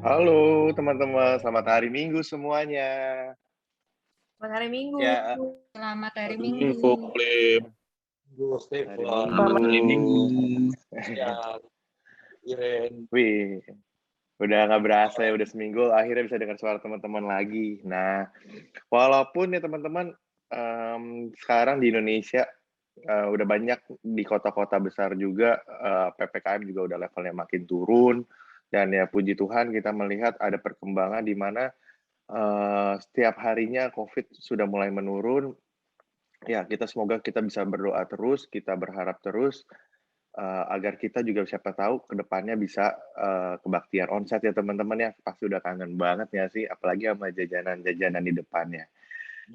Halo teman-teman, selamat hari Minggu semuanya. Selamat hari Minggu. Ya, Selamat hari Info Minggu. klaim. hari Selamat hari Minggu. Minggu. Ya, Iren. Wih, udah nggak berasa ya, udah seminggu akhirnya bisa dengar suara teman-teman lagi. Nah, walaupun ya teman-teman, sekarang di Indonesia udah banyak di kota-kota besar juga PPKM juga udah levelnya makin turun. Dan ya puji Tuhan kita melihat ada perkembangan di mana setiap harinya COVID sudah mulai menurun. Ya, semoga kita bisa berdoa terus, kita berharap terus, agar kita juga siapa tahu ke depannya bisa, kebaktian onsite ya teman-teman ya, pasti udah kangen banget ya sih, apalagi sama jajanan-jajanan di depannya.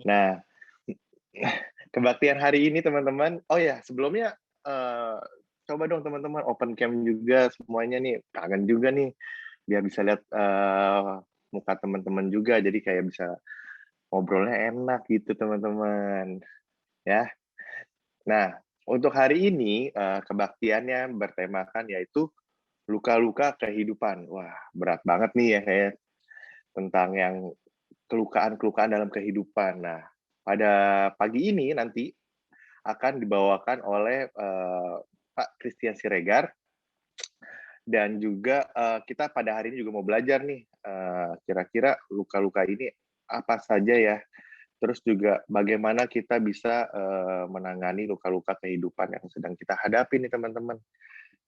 Nah, kebaktian hari ini teman-teman oh ya sebelumnya, coba dong teman-teman open cam juga semuanya nih, kangen juga nih, biar bisa lihat, muka teman-teman juga, jadi kayak bisa ngobrolnya enak gitu teman-teman, ya. Nah, untuk hari ini, kebaktiannya bertemakan yaitu luka-luka kehidupan. Wah, berat banget nih ya kayak tentang yang kelukaan-kelukaan dalam kehidupan. Nah, pada pagi ini nanti akan dibawakan oleh, Pak Christian Siregar dan juga, kita pada hari ini juga mau belajar nih, kira-kira luka-luka ini apa saja ya, terus juga bagaimana kita bisa, menangani luka-luka kehidupan yang sedang kita hadapi nih teman-teman.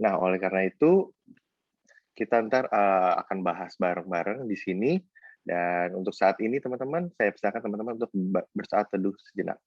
Nah, oleh karena itu kita ntar, akan bahas bareng-bareng di sini dan untuk saat ini teman-teman, saya persilakan teman-teman untuk bersaat teduh sejenak.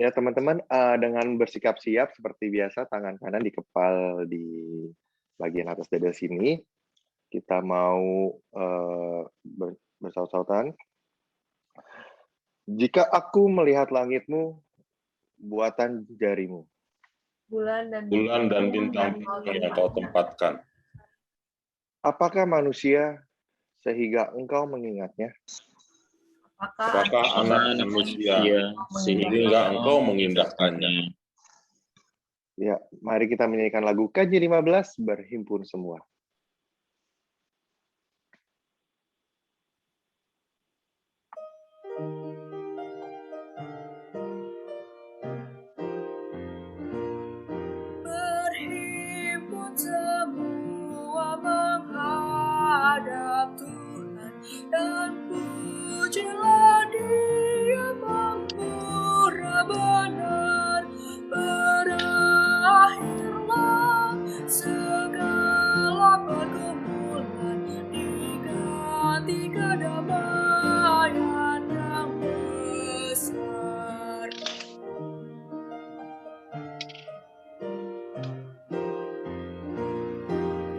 Ya teman-teman, dengan bersikap siap seperti biasa, tangan kanan dikepal di bagian atas dada sini, kita mau, bersaut-sautan. Jika aku melihat langitmu, buatan jarimu. Bulan dan bintang yang kau tempatkan. Apakah manusia sehingga engkau mengingatnya? Apakah anak manusia sehingga engkau mengindahkannya? Ya, mari kita menyanyikan lagu KJ15 berhimpun semua. Berhimpun semua menghadap Tuhan dan pujilah Dia pemurah benar. Berakhirlah segala pergumulan, diganti kedamaian yang besar.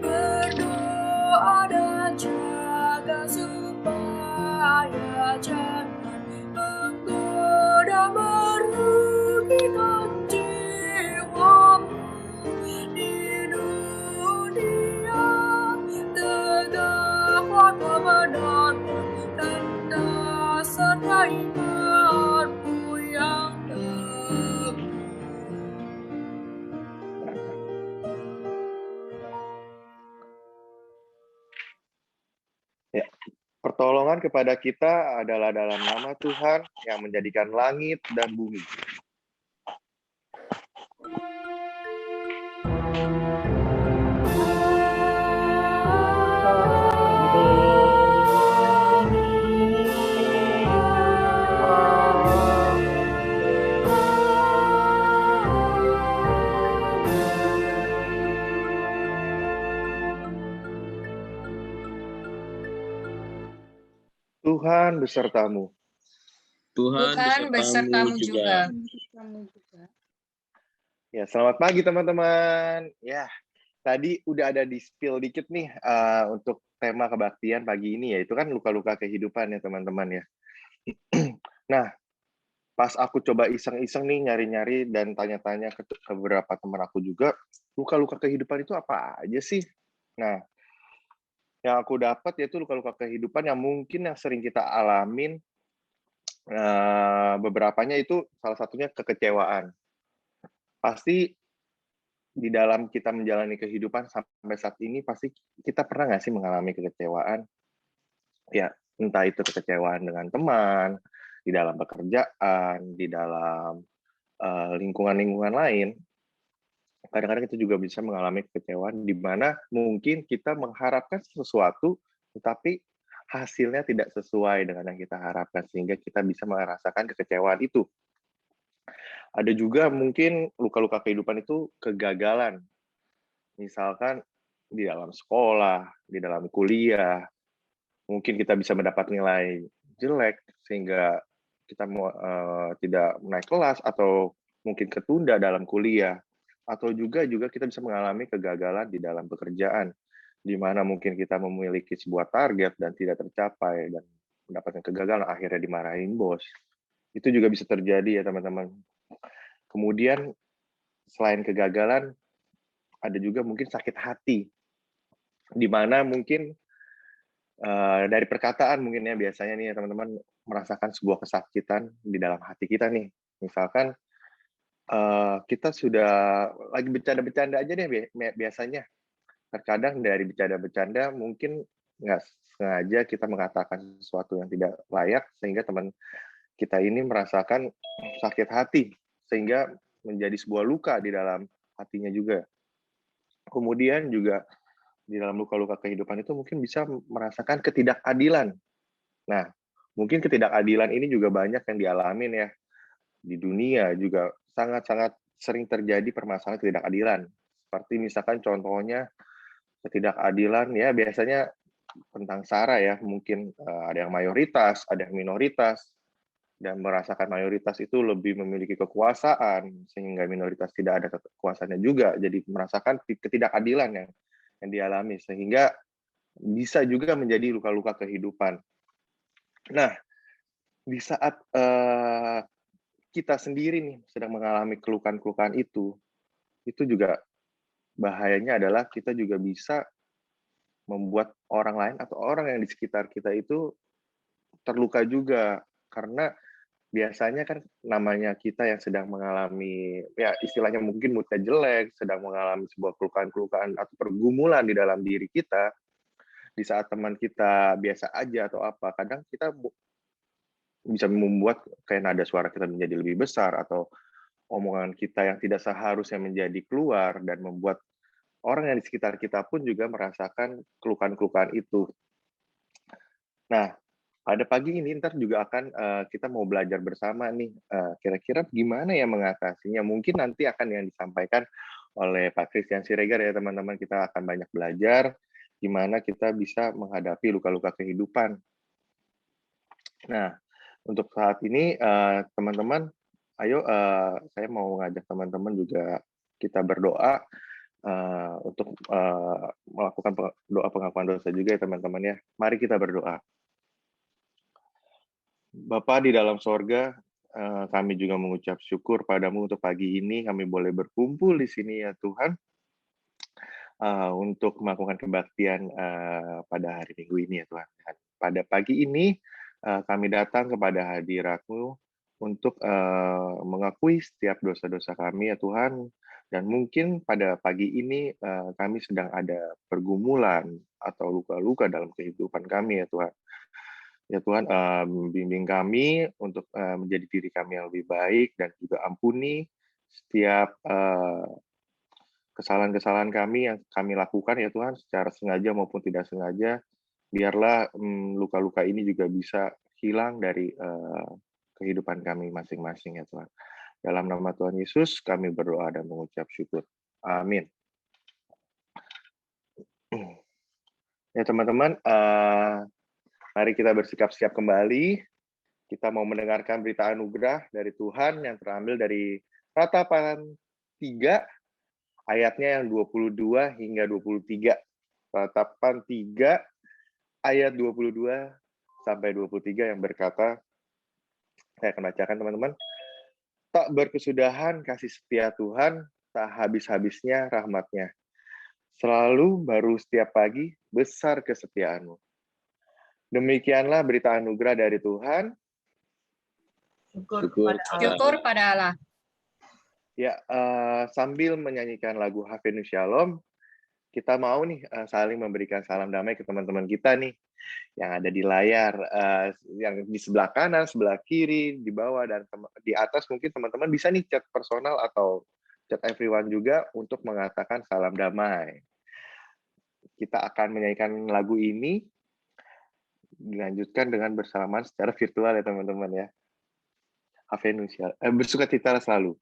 Berdoa dan jaga supaya jangan menggoda merugikan jiwamu di dunia. Tegaklah kebenaran dan serta imanmu yang teguh. Ya, pertolongan kepada kita adalah dalam nama Tuhan yang menjadikan langit dan bumi. Tuhan besertamu. Tuhan besertamu juga. Kamu juga. Ya, selamat pagi teman-teman. Ya, tadi udah ada di spill dikit nih untuk tema kebaktian pagi ini, yaitu kan luka-luka kehidupan ya teman-teman ya. Nah, pas aku coba iseng-iseng nih nyari-nyari dan tanya-tanya ke beberapa teman aku juga, luka-luka kehidupan itu apa aja sih? Nah, yang aku dapat yaitu luka-luka kehidupan yang mungkin yang sering kita alamin, beberapanya itu salah satunya kekecewaan. Pasti di dalam kita menjalani kehidupan sampai saat ini, pasti kita pernah nggak sih mengalami kekecewaan? Ya, entah itu kekecewaan dengan teman, di dalam pekerjaan, di dalam lingkungan-lingkungan lain. Kadang-kadang kita juga bisa mengalami kekecewaan di mana mungkin kita mengharapkan sesuatu, tetapi hasilnya tidak sesuai dengan yang kita harapkan, sehingga kita bisa merasakan kekecewaan itu. Ada juga mungkin luka-luka kehidupan itu kegagalan. Misalkan di dalam sekolah, di dalam kuliah, mungkin kita bisa mendapat nilai jelek sehingga kita tidak naik kelas atau mungkin ketunda dalam kuliah, atau juga kita bisa mengalami kegagalan di dalam pekerjaan, di mana mungkin kita memiliki sebuah target dan tidak tercapai dan mendapatkan kegagalan, akhirnya dimarahin bos. Itu juga bisa terjadi ya teman-teman. Kemudian selain kegagalan, ada juga mungkin sakit hati, di mana mungkin dari perkataan mungkin ya biasanya nih ya teman-teman merasakan sebuah kesakitan di dalam hati kita nih. Misalkan kita sudah lagi bercanda-bercanda aja deh biasanya. Terkadang dari bercanda-bercanda mungkin nggak sengaja kita mengatakan sesuatu yang tidak layak sehingga teman kita ini merasakan sakit hati sehingga menjadi sebuah luka di dalam hatinya juga. Kemudian juga di dalam luka-luka kehidupan itu mungkin bisa merasakan ketidakadilan. Nah, mungkin ketidakadilan ini juga banyak yang dialamin ya. Di dunia juga sangat-sangat sering terjadi permasalahan ketidakadilan. Seperti misalkan contohnya ketidakadilan ya biasanya tentang SARA ya, mungkin ada yang mayoritas, ada yang minoritas, dan merasakan mayoritas itu lebih memiliki kekuasaan, sehingga minoritas tidak ada kekuasaannya juga, jadi merasakan ketidakadilan yang dialami, sehingga bisa juga menjadi luka-luka kehidupan. Nah, di saat kita sendiri nih sedang mengalami keluhan-keluhan itu juga bahayanya adalah kita juga bisa membuat orang lain atau orang yang di sekitar kita itu terluka juga. Karena biasanya kan namanya kita yang sedang mengalami, ya istilahnya mungkin mood-nya jelek, sedang mengalami sebuah keluhan-keluhan atau pergumulan di dalam diri kita, di saat teman kita biasa aja atau apa, kadang kita bisa membuat kayak nada suara kita menjadi lebih besar atau omongan kita yang tidak seharusnya menjadi keluar dan membuat orang yang di sekitar kita pun juga merasakan keluhan-keluhan itu. Nah, pada pagi ini ntar juga akan kita mau belajar bersama nih, kira-kira gimana ya mengatasinya. Mungkin nanti akan yang disampaikan oleh Pak Christian Siregar ya teman-teman. Kita akan banyak belajar gimana kita bisa menghadapi luka-luka kehidupan. Nah, untuk saat ini teman-teman, ayo saya mau ngajak teman-teman juga kita berdoa untuk melakukan doa pengakuan dosa juga ya teman-teman ya. Mari kita berdoa. Bapa di dalam sorga, kami juga mengucap syukur padamu untuk pagi ini kami boleh berkumpul di sini ya Tuhan, untuk melakukan kebaktian pada hari Minggu ini ya Tuhan. Dan pada pagi ini kami datang kepada hadirat-Mu untuk mengakui setiap dosa-dosa kami ya Tuhan, dan mungkin pada pagi ini kami sedang ada pergumulan atau luka-luka dalam kehidupan kami ya Tuhan. Ya Tuhan, bimbing kami untuk menjadi diri kami yang lebih baik dan juga ampuni setiap kesalahan-kesalahan kami yang kami lakukan ya Tuhan, secara sengaja maupun tidak sengaja. Biarlah luka-luka ini juga bisa hilang dari kehidupan kami masing-masing ya Tuhan. Dalam nama Tuhan Yesus kami berdoa dan mengucap syukur. Amin. Ya teman-teman, mari kita bersikap siap kembali. Kita mau mendengarkan berita anugerah dari Tuhan yang terambil dari Ratapan 3, ayatnya yang 22 hingga 23. Ratapan 3, ayat 22 sampai 23 yang berkata, saya akan bacakan teman-teman. Tak berkesudahan kasih setia Tuhan, tak habis-habisnya rahmat-Nya. Selalu baru setiap pagi, besar kesetiaan-Mu. Demikianlah berita anugerah dari Tuhan. Syukur pada Allah. Ya, sambil menyanyikan lagu Havenu Shalom, kita mau nih saling memberikan salam damai ke teman-teman kita nih yang ada di layar, yang di sebelah kanan, sebelah kiri, di bawah, dan di atas. Mungkin teman-teman bisa nih chat personal atau chat everyone juga untuk mengatakan salam damai. Kita akan menyanyikan lagu ini, dilanjutkan dengan bersamaan secara virtual ya teman-teman ya. Havenu Shalom, bersukacita selalu.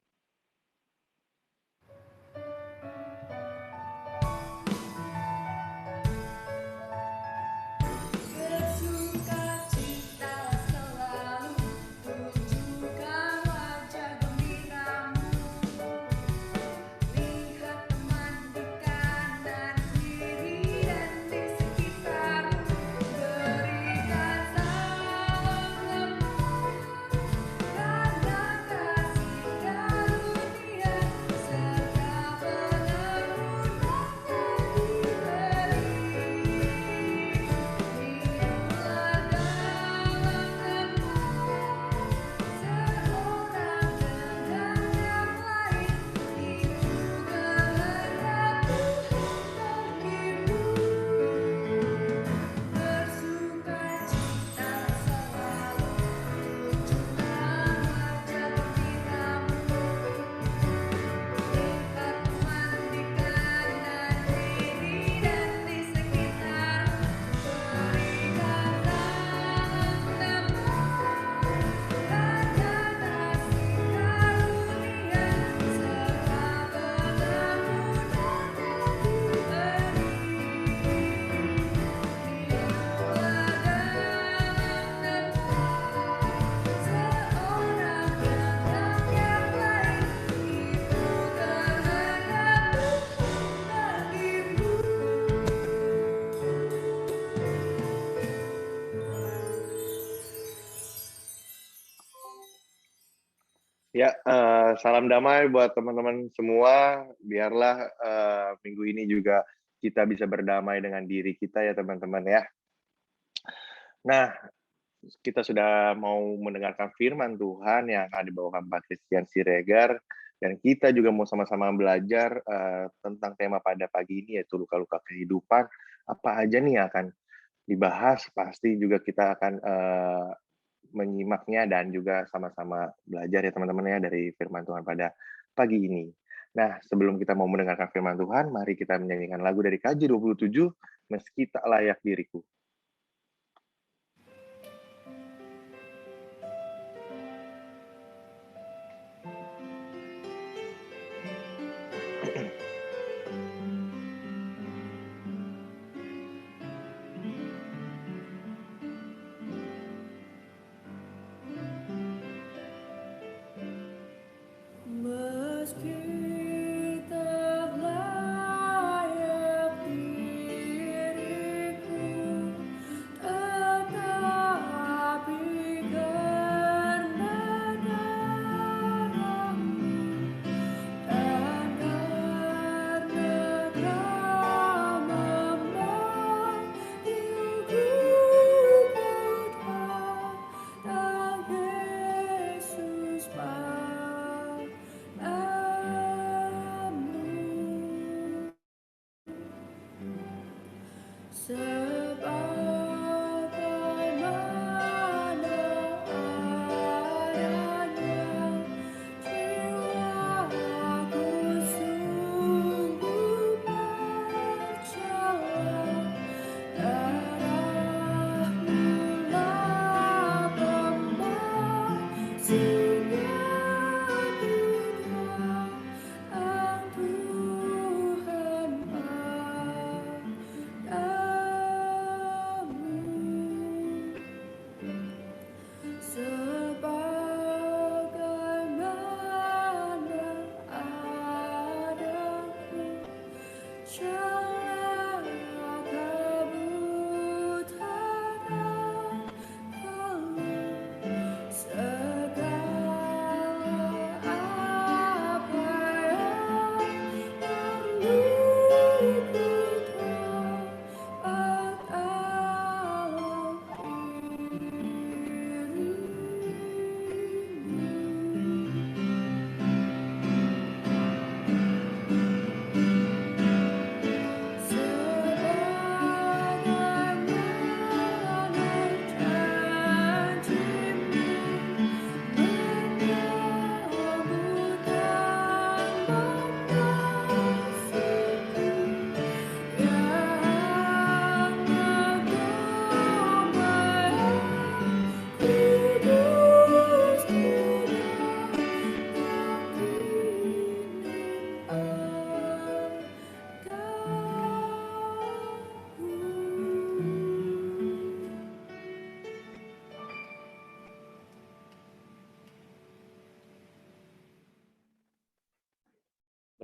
Ya, salam damai buat teman-teman semua. Biarlah minggu ini juga kita bisa berdamai dengan diri kita ya teman-teman ya. Nah, kita sudah mau mendengarkan firman Tuhan yang akan dibawakan Pak Christian Siregar, dan kita juga mau sama-sama belajar tentang tema pada pagi ini, yaitu luka-luka kehidupan. Apa aja nih yang akan dibahas? Pasti juga kita akan menyimaknya dan juga sama-sama belajar ya teman-teman ya dari firman Tuhan pada pagi ini. Nah, sebelum kita mau mendengarkan firman Tuhan, mari kita menyanyikan lagu dari KJ 27, Meski Tak Layak Diriku. So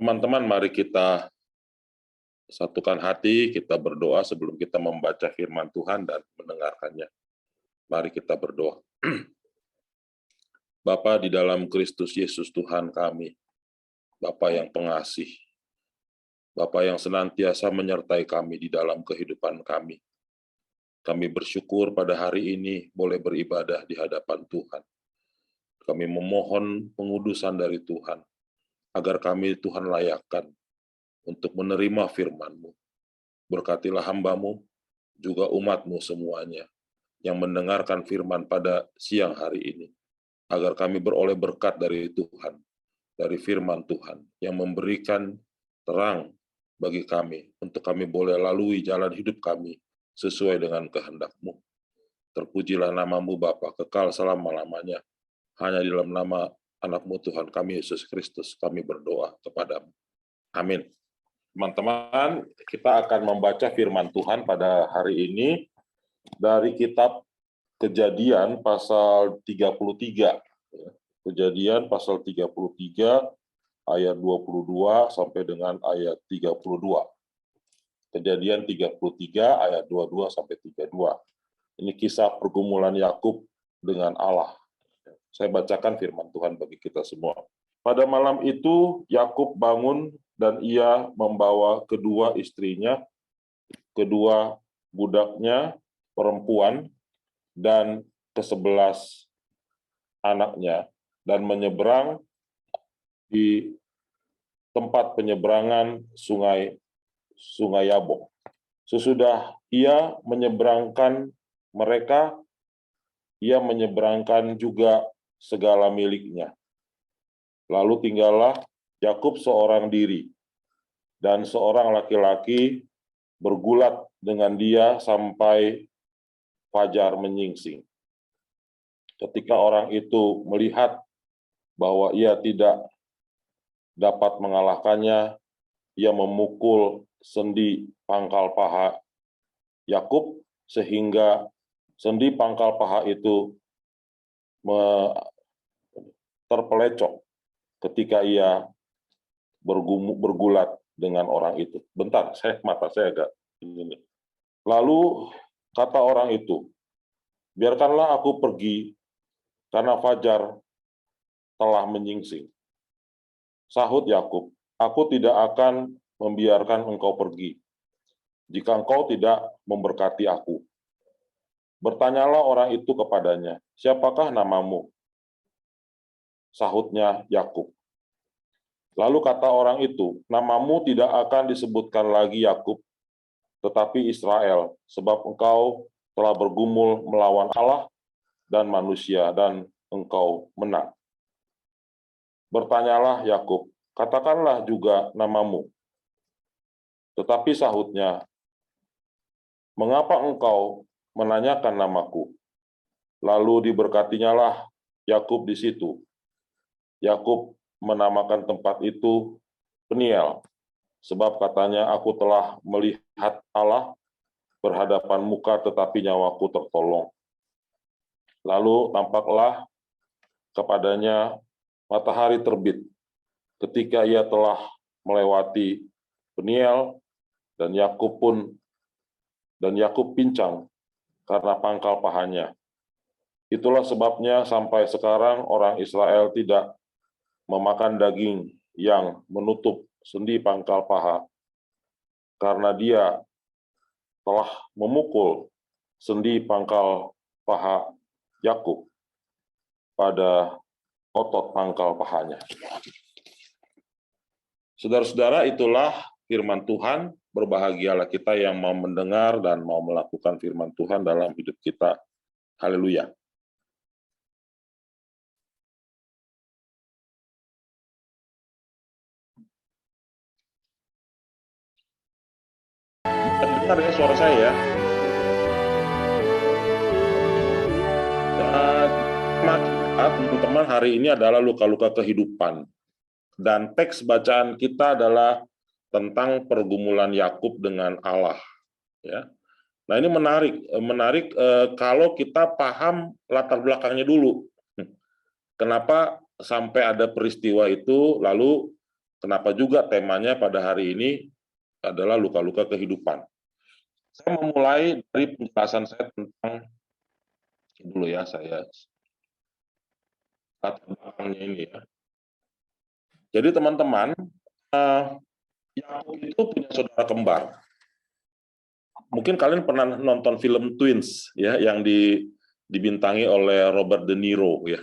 Teman-teman, mari kita satukan hati, kita berdoa sebelum kita membaca firman Tuhan dan mendengarkannya. Mari kita berdoa. Bapa di dalam Kristus Yesus Tuhan kami, Bapa yang pengasih, Bapa yang senantiasa menyertai kami di dalam kehidupan kami. Kami bersyukur pada hari ini boleh beribadah di hadapan Tuhan. Kami memohon pengudusan dari Tuhan, agar kami Tuhan layakkan untuk menerima firman-Mu. Berkatilah hamba-Mu, juga umat-Mu semuanya, yang mendengarkan firman pada siang hari ini, agar kami beroleh berkat dari Tuhan, dari firman Tuhan, yang memberikan terang bagi kami, untuk kami boleh lalui jalan hidup kami, sesuai dengan kehendak-Mu. Terpujilah nama-Mu Bapa, kekal selama-lamanya. Hanya di dalam nama anak-Mu Tuhan kami, Yesus Kristus, kami berdoa kepada-Mu. Amin. Teman-teman, kita akan membaca firman Tuhan pada hari ini dari kitab Kejadian pasal 33. Kejadian pasal 33 ayat 22 sampai dengan ayat 32. Kejadian 33 ayat 22 sampai 32. Ini kisah pergumulan Yakub dengan Allah. Saya bacakan firman Tuhan bagi kita semua. Pada malam itu Yakub bangun dan ia membawa kedua istrinya, kedua budaknya perempuan dan ke-11 anaknya, dan menyeberang di tempat penyeberangan sungai Yabok. Sesudah ia menyeberangkan mereka, ia menyeberangkan juga segala miliknya. Lalu tinggallah Yakub seorang diri, dan seorang laki-laki bergulat dengan dia sampai fajar menyingsing. Ketika orang itu melihat bahwa ia tidak dapat mengalahkannya, ia memukul sendi pangkal paha Yakub, sehingga sendi pangkal paha itu terpelecok ketika ia bergulat dengan orang itu. Bentar, mata saya agak ini. Lalu kata orang itu, biarkanlah aku pergi, karena fajar telah menyingsing. Sahut Yakub, aku tidak akan membiarkan engkau pergi, jika engkau tidak memberkati aku. Bertanyalah orang itu kepadanya, siapakah namamu? Sahutnya Yakub. Lalu kata orang itu, namamu tidak akan disebutkan lagi Yakub, tetapi Israel, sebab engkau telah bergumul melawan Allah dan manusia, dan engkau menang. Bertanyalah Yakub, katakanlah juga namamu. Tetapi sahutnya, mengapa engkau menanyakan namaku? Lalu diberkatinyalah Yakub di situ. Yakub menamakan tempat itu Peniel, sebab katanya, aku telah melihat Allah berhadapan muka, tetapi nyawaku tertolong. Lalu tampaklah kepadanya matahari terbit ketika ia telah melewati Peniel, dan Yakub pincang karena pangkal pahanya. Itulah sebabnya sampai sekarang orang Israel tidak memakan daging yang menutup sendi pangkal paha, karena dia telah memukul sendi pangkal paha Yakub pada otot pangkal pahanya. Saudara-saudara, itulah firman Tuhan. Berbahagialah kita yang mau mendengar dan mau melakukan firman Tuhan dalam hidup kita. Haleluya. Dengar ya suara saya ya. Teman-teman, hari ini adalah luka-luka kehidupan. Dan teks bacaan kita adalah tentang pergumulan Yakub dengan Allah. Ya. Nah, ini menarik kalau kita paham latar belakangnya dulu. Kenapa sampai ada peristiwa itu, lalu kenapa juga temanya pada hari ini adalah luka-luka kehidupan. Saya memulai dari penjelasan saya tentang dulu ya, saya latar belakangnya ini ya. Jadi teman-teman, Yakub itu punya saudara kembar. Mungkin kalian pernah nonton film Twins ya, yang dibintangi oleh Robert De Niro ya.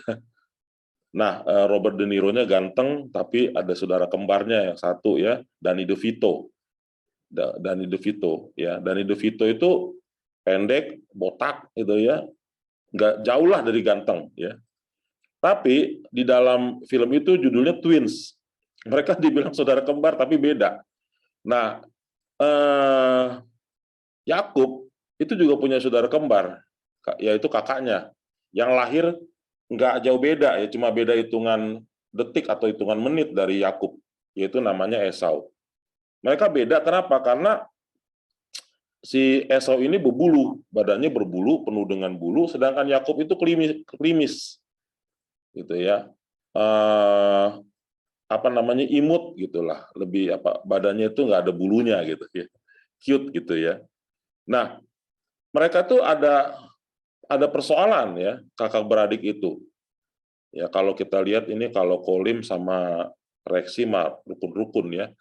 Nah, Robert De Niro-nya ganteng, tapi ada saudara kembarnya yang satu ya, Danny DeVito. Danny DeVito ya, Danny DeVito itu pendek, botak gitu ya, nggak jauh lah dari ganteng ya. Tapi di dalam film itu judulnya Twins. Mereka dibilang saudara kembar tapi beda. Nah, Yakub itu juga punya saudara kembar, yaitu kakaknya, yang lahir nggak jauh beda ya, cuma beda hitungan detik atau hitungan menit dari Yakub, yaitu namanya Esau. Mereka beda kenapa? Karena si Esau ini berbulu, badannya berbulu, penuh dengan bulu, sedangkan Yakub itu klimis, gitu ya. Imut gitulah, lebih badannya itu nggak ada bulunya gitu ya, cute gitu ya. Nah, mereka tuh ada persoalan ya, kakak beradik itu. Ya kalau kita lihat ini, kalau Kolim sama Reksi mah rukun-rukun ya.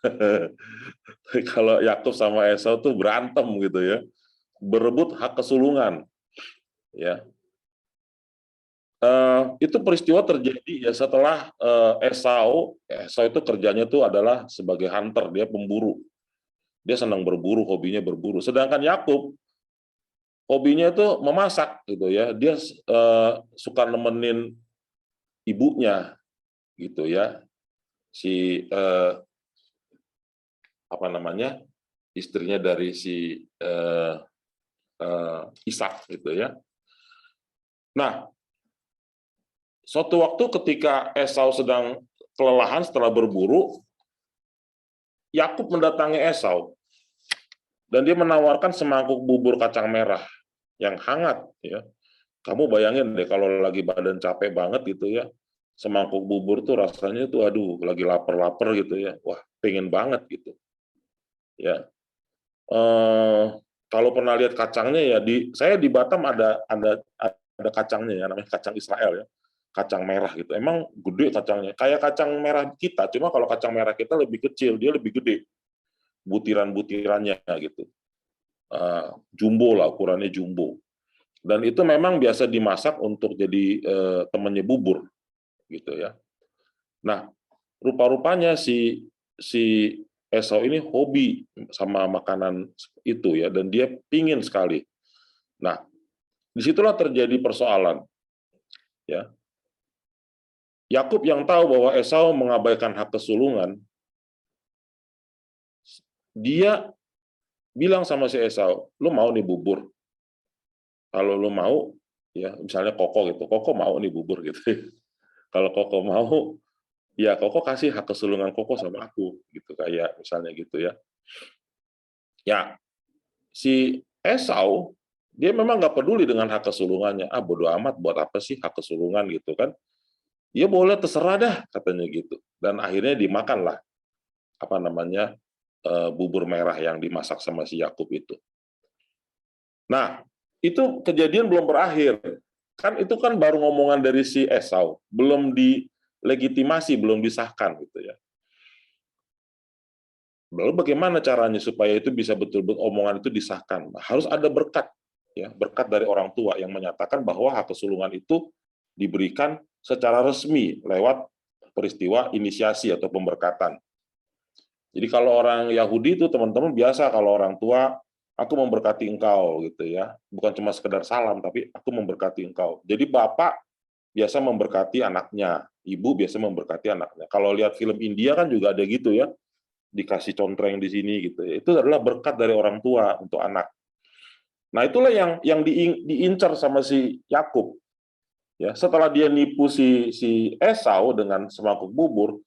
Kalau Yakub sama Esau tuh berantem gitu ya, berebut hak kesulungan. Ya, itu peristiwa terjadi ya setelah Esau itu kerjanya tuh adalah sebagai hunter, dia pemburu. Dia senang berburu, hobinya berburu. Sedangkan Yakub hobinya itu memasak gitu ya. Dia suka nemenin ibunya gitu ya. Si istrinya dari si Ishak gitu ya. Nah, suatu waktu ketika Esau sedang kelelahan setelah berburu, Yakub mendatangi Esau dan dia menawarkan semangkuk bubur kacang merah yang hangat ya. Kamu bayangin deh kalau lagi badan capek banget gitu ya, semangkuk bubur tuh rasanya tuh aduh lagi lapar-lapar gitu ya. Wah, pengen banget gitu. Ya. Kalau pernah lihat kacangnya ya, saya di Batam ada kacangnya ya, namanya kacang Israel ya. Kacang merah gitu. Emang gede kacangnya. Kayak kacang merah kita, cuma kalau kacang merah kita lebih kecil, dia lebih gede. Butiran-butirannya gitu. Jumbo lah, ukurannya jumbo. Dan itu memang biasa dimasak untuk jadi temannya bubur gitu ya. Nah, rupa-rupanya si Esau ini hobi sama makanan itu ya, dan dia pingin sekali. Nah, disitulah terjadi persoalan. Ya, Yakub yang tahu bahwa Esau mengabaikan hak kesulungan, dia bilang sama si Esau, lu mau nih bubur? Kalau lu mau, ya misalnya Koko gitu, Koko mau nih bubur gitu. Kalau Koko mau, ya Koko kasih hak kesulungan Koko sama aku, gitu kayak misalnya gitu ya. Ya, si Esau dia memang nggak peduli dengan hak kesulungannya. Bodo amat, buat apa sih hak kesulungan gitu kan? Ya boleh, terserah dah katanya gitu. Dan akhirnya dimakanlah bubur merah yang dimasak sama si Yakub itu. Nah, itu kejadian belum berakhir. Kan itu kan baru ngomongan dari si Esau, belum dilegitimasi, belum disahkan gitu ya. Lalu bagaimana caranya supaya itu bisa betul-betul omongan itu disahkan? Harus ada berkat, ya, berkat dari orang tua yang menyatakan bahwa hak kesulungan itu diberikan secara resmi lewat peristiwa inisiasi atau pemberkatan. Jadi kalau orang Yahudi itu teman-teman biasa kalau orang tua, aku memberkati engkau gitu ya, bukan cuma sekedar salam, tapi aku memberkati engkau. Jadi bapak biasa memberkati anaknya, ibu biasa memberkati anaknya. Kalau lihat film India kan juga ada gitu ya, dikasih contreng di sini gitu. Itu adalah berkat dari orang tua untuk anak. Nah itulah yang diincar sama si Yakub. Ya, setelah dia nipu si Esau dengan semangkuk bubur,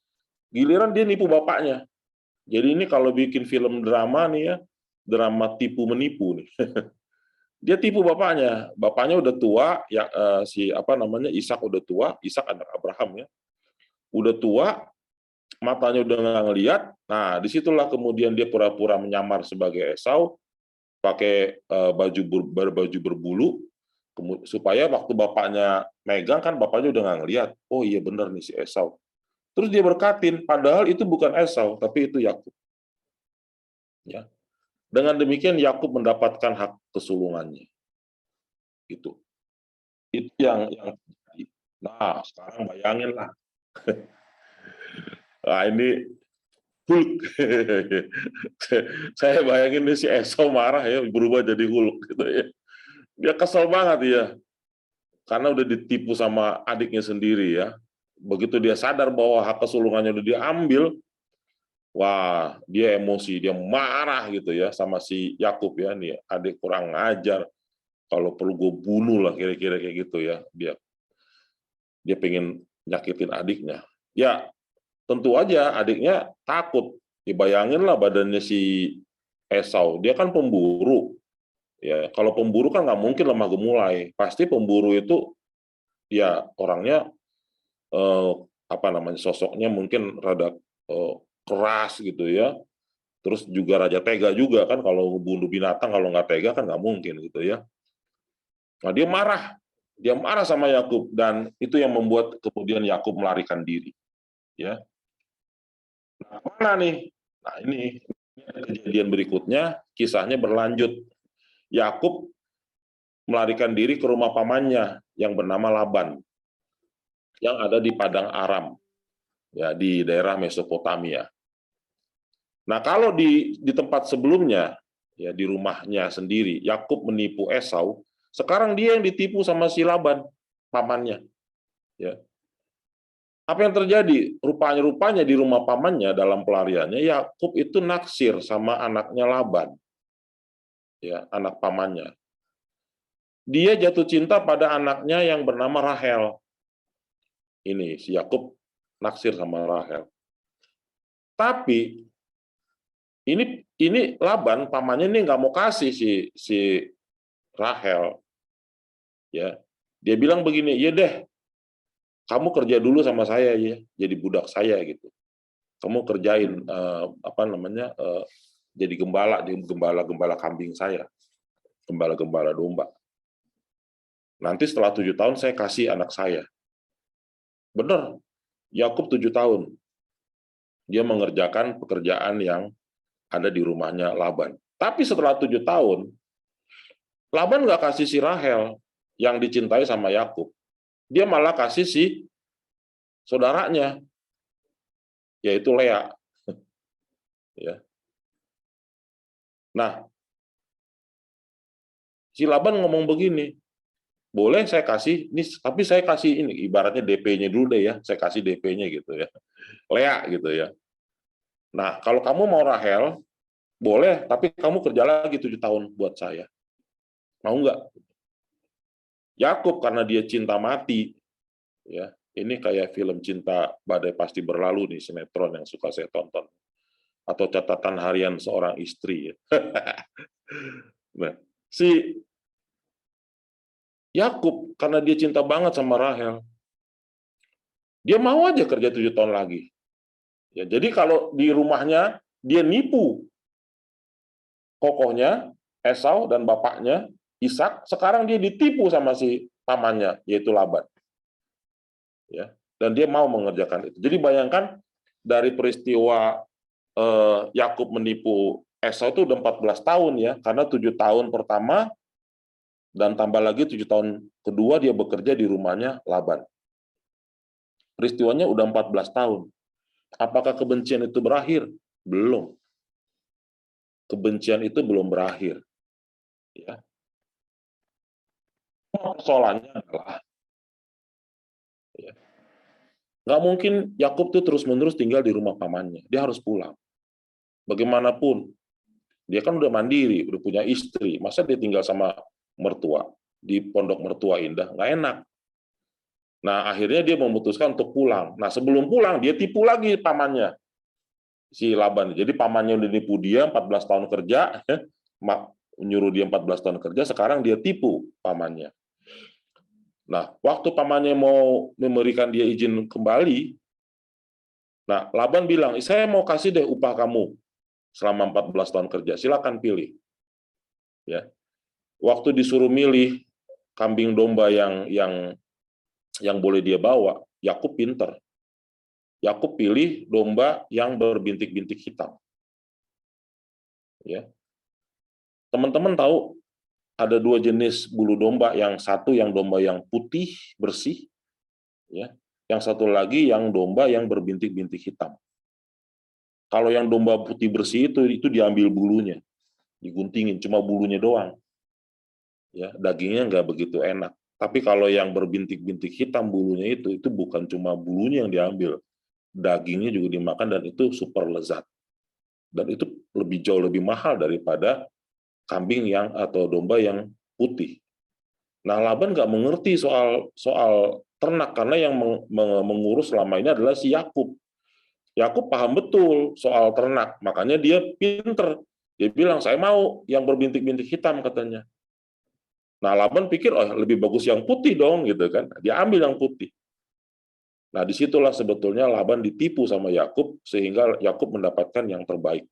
giliran dia nipu bapaknya. Jadi ini kalau bikin film drama nih ya, drama tipu menipu nih. Dia tipu bapaknya. Bapaknya udah tua, ya Ishak udah tua, Ishak anak Abraham ya. Udah tua, matanya udah nggak ngelihat. Nah, disitulah kemudian dia pura-pura menyamar sebagai Esau, pakai baju berbulu, supaya waktu bapaknya megang kan bapaknya udah nggak ngelihat. Oh iya benar nih si Esau. Terus dia berkatin, padahal itu bukan Esau, tapi itu Yakub. Ya. Dengan demikian Yakub mendapatkan hak kesulungannya. Itu yang terjadi. Nah, sekarang bayanginlah. Nah, ini Hulk. Saya bayangin nih si Esau marah ya, berubah jadi Hulk gitu ya. Dia kesel banget ya, karena udah ditipu sama adiknya sendiri ya. Begitu dia sadar bahwa hak kesulungannya udah diambil, wah, dia emosi, dia marah gitu ya sama si Yakub ya, nih adik kurang ngajar, kalau perlu gue bunuh lah kira-kira kayak gitu ya. Dia pengen nyakitin adiknya. Ya, tentu aja adiknya takut. Dibayangin lah badannya si Esau, dia kan pemburu. Ya, kalau pemburu kan nggak mungkin lemah gemulai. Pasti pemburu itu ya orangnya sosoknya mungkin rada keras gitu ya. Terus juga raja tega juga kan, kalau bunuh binatang kalau nggak tega kan nggak mungkin gitu ya. Nah, dia marah sama Yakub, dan itu yang membuat kemudian Yakub melarikan diri. Ya, nah, mana nih? Nah, ini kejadian berikutnya, kisahnya berlanjut. Yakub melarikan diri ke rumah pamannya yang bernama Laban, yang ada di padang Aram, ya di daerah Mesopotamia. Nah, kalau di tempat sebelumnya, ya di rumahnya sendiri, Yakub menipu Esau. Sekarang dia yang ditipu sama si Laban, pamannya. Ya. Apa yang terjadi? Rupanya di rumah pamannya dalam pelariannya, Yakub itu naksir sama anaknya Laban, ya anak pamannya. Dia jatuh cinta pada anaknya yang bernama Rahel. Ini si Yakub naksir sama Rahel. Tapi ini Laban pamannya ini nggak mau kasih si Rahel. Ya, dia bilang begini, ya deh, kamu kerja dulu sama saya ya, jadi budak saya gitu. Kamu kerjain jadi gembala kambing saya, gembala domba. Nanti setelah 7 tahun saya kasih anak saya. Benar, Yakub 7 tahun. Dia mengerjakan pekerjaan yang ada di rumahnya Laban. Tapi setelah 7 tahun, Laban nggak kasih si Rahel yang dicintai sama Yakub. Dia malah kasih si saudaranya, yaitu Lea. Ya. Nah, si Laban ngomong begini, boleh saya kasih, ini, tapi saya kasih ini, ibaratnya DP-nya dulu deh ya, saya kasih DP-nya gitu ya, Lea gitu ya. Nah, kalau kamu mau Rahel, boleh, tapi kamu kerja lagi 7 tahun buat saya. Mau nggak? Yakub karena dia cinta mati, ya ini kayak film Cinta Badai Pasti Berlalu nih, sinetron yang suka saya tonton, atau catatan harian seorang istri. Ya. Nah, si Yakub karena dia cinta banget sama Rahel, dia mau aja kerja 7 tahun lagi. Ya, jadi kalau di rumahnya dia nipu kokohnya Esau dan bapaknya Ishak, sekarang dia ditipu sama si pamannya yaitu Laban. Ya, dan dia mau mengerjakan itu. Jadi bayangkan dari peristiwa Yakub menipu Esau itu udah 14 tahun ya, karena 7 tahun pertama dan tambah lagi 7 tahun kedua dia bekerja di rumahnya Laban. Peristiwanya udah 14 tahun. Apakah kebencian itu berakhir? Belum. Kebencian itu belum berakhir. Ya. Persoalannya adalah ya, nggak mungkin Yakub tuh terus-menerus tinggal di rumah pamannya. Dia harus pulang. Bagaimanapun, dia kan udah mandiri, udah punya istri. Masa dia tinggal sama mertua di pondok mertua indah? Nggak enak. Nah, akhirnya dia memutuskan untuk pulang. Nah, sebelum pulang, dia tipu lagi pamannya, si Laban. Jadi pamannya udah nipu dia 14 tahun kerja, nyuruh dia 14 tahun kerja, sekarang dia tipu pamannya. Nah, waktu pamannya mau memberikan dia izin kembali, Nah, Laban bilang, saya mau kasih deh upah kamu selama 14 tahun kerja, silakan pilih. Ya, waktu disuruh milih kambing domba yang boleh dia bawa, Yakub pinter. Yakub pilih domba yang berbintik-bintik hitam. Ya, teman-teman tahu ada dua jenis bulu domba, yang satu yang domba yang putih bersih, ya, yang satu lagi yang domba yang berbintik-bintik hitam. Kalau yang domba putih bersih itu diambil bulunya, diguntingin, cuma bulunya doang. Ya, dagingnya nggak begitu enak. Tapi kalau yang berbintik-bintik hitam bulunya itu bukan cuma bulunya yang diambil, dagingnya juga dimakan dan itu super lezat. Dan itu jauh lebih mahal daripada kambing atau domba yang putih. Nah, Laban nggak mengerti soal ternak karena yang mengurus selama ini adalah si Yakub. Yakub paham betul soal ternak, makanya dia pinter. Dia bilang, saya mau yang berbintik-bintik hitam katanya. Nah, Laban pikir, oh lebih bagus yang putih dong, gitu kan? Dia ambil yang putih. Nah, disitulah sebetulnya Laban ditipu sama Yakub sehingga Yakub mendapatkan yang terbaik.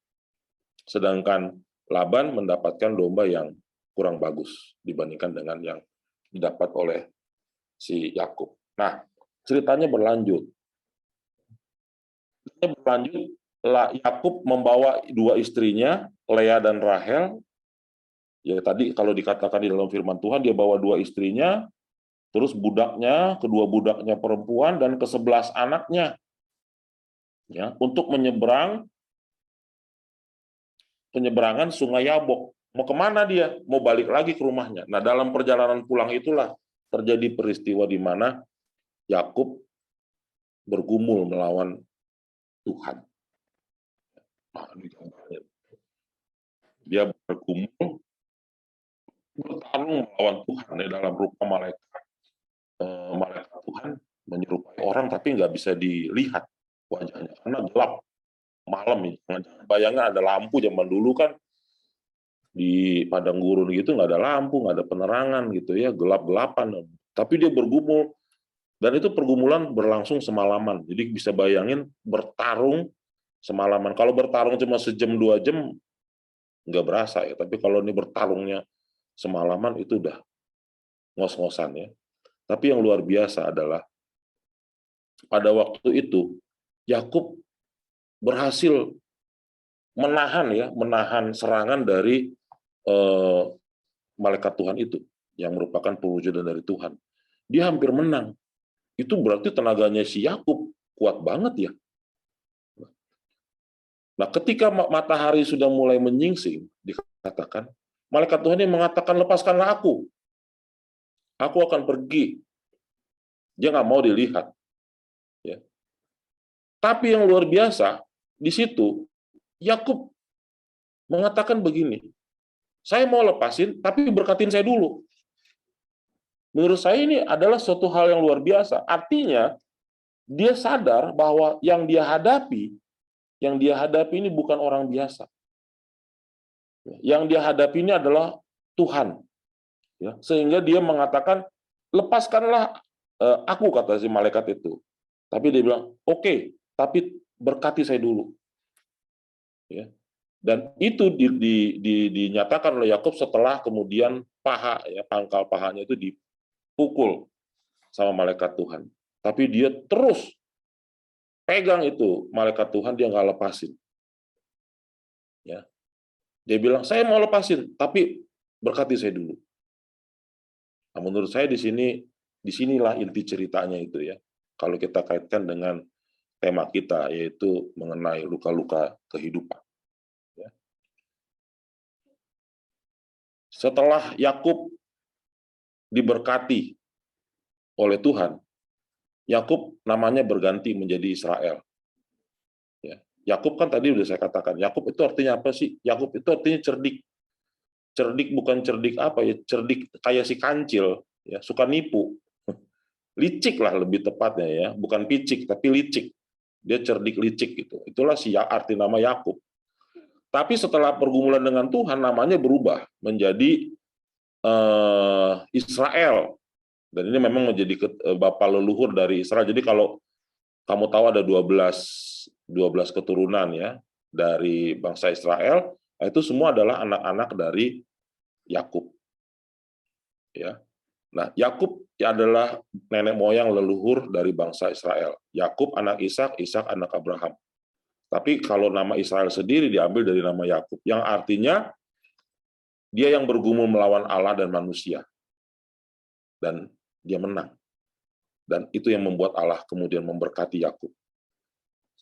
Sedangkan Laban mendapatkan domba yang kurang bagus dibandingkan dengan yang didapat oleh si Yakub. Nah, ceritanya berlanjut. Yakub membawa dua istrinya, Lea dan Rahel. Ya tadi kalau dikatakan di dalam firman Tuhan, dia bawa dua istrinya, terus kedua budaknya perempuan, dan ke-11 anaknya. Ya, untuk penyeberangan Sungai Yabok. Mau kemana dia? Mau balik lagi ke rumahnya. Nah, dalam perjalanan pulang itulah terjadi peristiwa di mana Yakub bergumul melawan Tuhan. Nah, dia bergumul, bertarung melawan Tuhan di dalam rupa malaikat. Malaikat Tuhan menyerupai orang, tapi nggak bisa dilihat wajahnya karena gelap malam. Bayangkan ada lampu zaman dulu kan, di padang gurun gitu nggak ada lampu, nggak ada penerangan gitu ya, gelap-gelapan. Tapi dia bergumul, dan itu pergumulan berlangsung semalaman. Jadi bisa bayangin bertarung semalaman. Kalau bertarung cuma sejam 2 jam nggak berasa ya, tapi kalau ini bertarungnya semalaman itu udah ngos-ngosan ya. Tapi yang luar biasa adalah pada waktu itu Yakub berhasil menahan serangan dari malaikat Tuhan itu, yang merupakan pewujudan dari Tuhan. Dia hampir menang. Itu berarti tenaganya si Yakub kuat banget ya. Nah, ketika matahari sudah mulai menyingsing, dikatakan, malaikat Tuhan yang mengatakan, lepaskanlah aku. Aku akan pergi. Dia nggak mau dilihat. Ya. Tapi yang luar biasa, di situ, Yakub mengatakan begini, saya mau lepasin, tapi berkatin saya dulu. Menurut saya ini adalah suatu hal yang luar biasa. Artinya, dia sadar bahwa yang dia hadapi ini bukan orang biasa. Yang dia hadapi ini adalah Tuhan. Ya, sehingga dia mengatakan, lepaskanlah aku, kata si malaikat itu. Tapi dia bilang, oke, tapi berkati saya dulu. Ya. Dan itu dinyatakan oleh Yakub setelah kemudian pangkal pahanya itu dipukul sama malaikat Tuhan. Tapi dia terus pegang itu malaikat Tuhan, dia nggak lepasin. Ya. Dia bilang, saya mau lepasin, tapi berkati saya dulu. Nah, menurut saya disinilah inti ceritanya itu ya. Kalau kita kaitkan dengan tema kita, yaitu mengenai luka-luka kehidupan. Ya. Setelah Yakub diberkati oleh Tuhan, Yakub namanya berganti menjadi Israel. Ya. Yakub kan tadi udah saya katakan, Yakub itu artinya apa sih? Yakub itu artinya cerdik. Cerdik bukan cerdik apa ya? Cerdik kayak si kancil, ya, suka nipu. Licik lah lebih tepatnya ya, bukan picik tapi licik. Dia cerdik licik gitu. Itulah arti nama Yakub. Tapi setelah pergumulan dengan Tuhan, namanya berubah menjadi Israel. Dan ini memang menjadi bapak leluhur dari Israel. Jadi kalau kamu tahu ada 12 12 keturunan ya dari bangsa Israel, itu semua adalah anak-anak dari Yakub. Ya. Nah, Yakub adalah nenek moyang leluhur dari bangsa Israel. Yakub anak Ishak, Ishak anak Abraham. Tapi kalau nama Israel sendiri diambil dari nama Yakub, yang artinya dia yang bergumul melawan Allah dan manusia. Dan dia menang. Dan itu yang membuat Allah kemudian memberkati Yakub.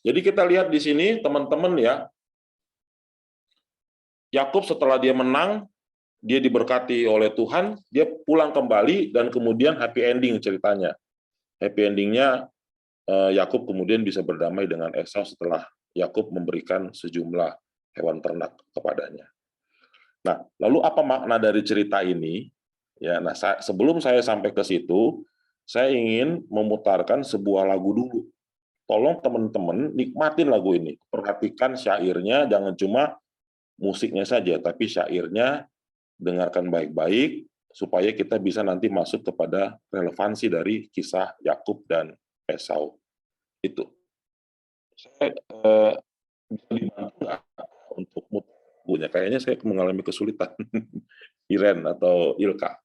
Jadi kita lihat di sini, teman-teman ya, Yakub setelah dia menang, dia diberkati oleh Tuhan, dia pulang kembali, dan kemudian happy ending ceritanya. Happy endingnya, Yakub kemudian bisa berdamai dengan Esau setelah Yakub memberikan sejumlah hewan ternak kepadanya. Nah, lalu apa makna dari cerita ini? Ya, nah sebelum saya sampai ke situ, saya ingin memutarkan sebuah lagu dulu. Tolong teman-teman nikmatin lagu ini, perhatikan syairnya, jangan cuma musiknya saja, tapi syairnya dengarkan baik-baik supaya kita bisa nanti masuk kepada relevansi dari kisah Yakub dan Esau itu. Saya bisa dibantu nggak untuk mutunya? Kayaknya saya mengalami kesulitan. Iren atau Ilka.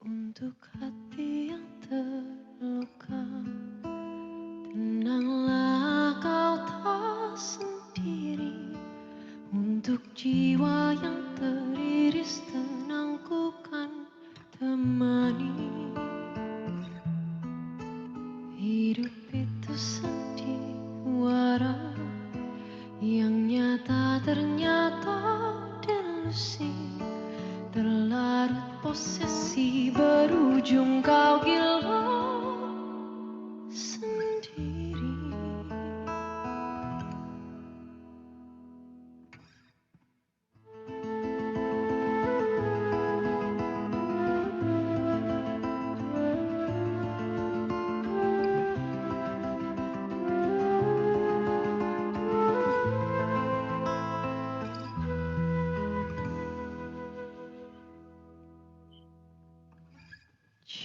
Untuk hati yang terluka, tenanglah kau tak sendiri. Untuk jiwa yang teriris, tenangku kan temani. Hidup itu sandiwara yang nyata ternyata delusi. Terlarut posesi, berujung kau gila sendiri.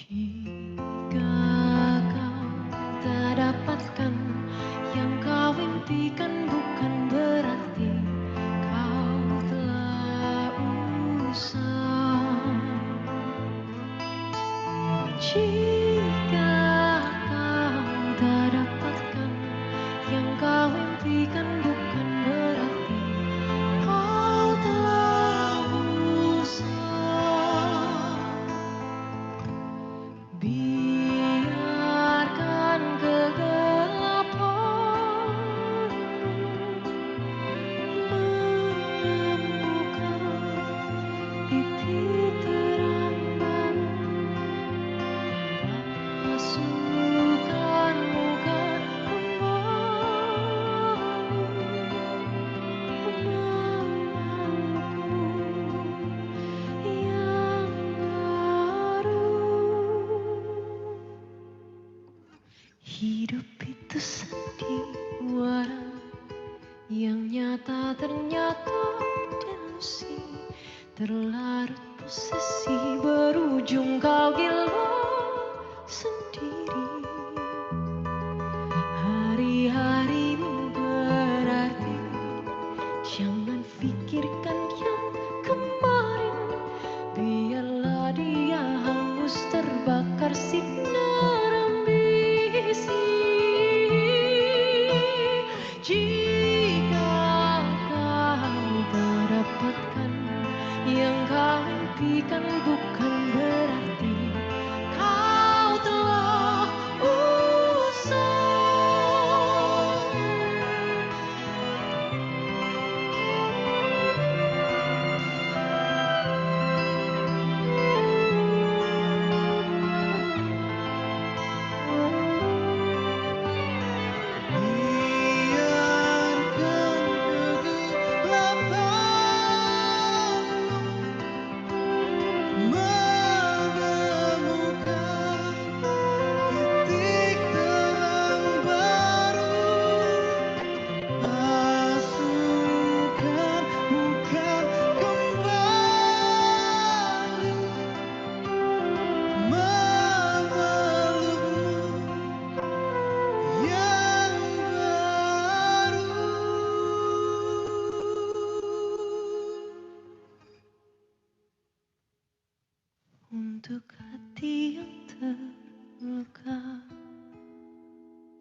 Jika kau tak dapatkan yang kau impikan, bukan berarti kau telah usang. Jika kau tak dapatkan yang kau impikan, bukan berarti kau telah usang. Biarkan kegelapan menemukan titik terang baru. Pasukanmu kan kembali yang baru. Hidup itu sandiwara yang nyata ternyata delusi. Terlarut posesi, berujung kau gila sendiri. Hari-harimu berarti, jangan pikirkan yang kemarin. Biarlah dia hangus terbakar sinar ambisi. Jika kau tak dapatkan yang kau impikan, bukan berarti untuk hati yang terluka.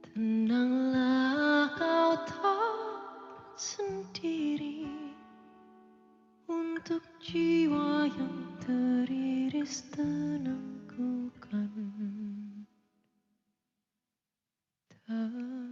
Tenanglah kau tak sendiri, untuk jiwa yang teriris tenangku kan temani.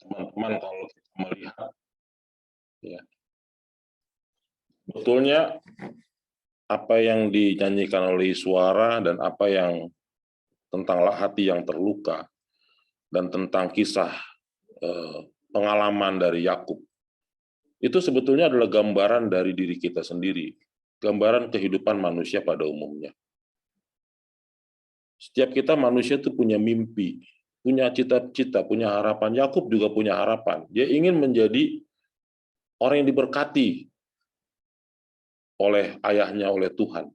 Teman-teman, kalau kita melihat, ya, betulnya apa yang dinyanyikan oleh Suara dan apa yang tentang hati yang terluka dan tentang kisah pengalaman dari Yakub, itu sebetulnya adalah gambaran dari diri kita sendiri, gambaran kehidupan manusia pada umumnya. Setiap kita manusia itu punya mimpi, punya cita-cita, punya harapan. Yakub juga punya harapan. Dia ingin menjadi orang yang diberkati oleh ayahnya, oleh Tuhan.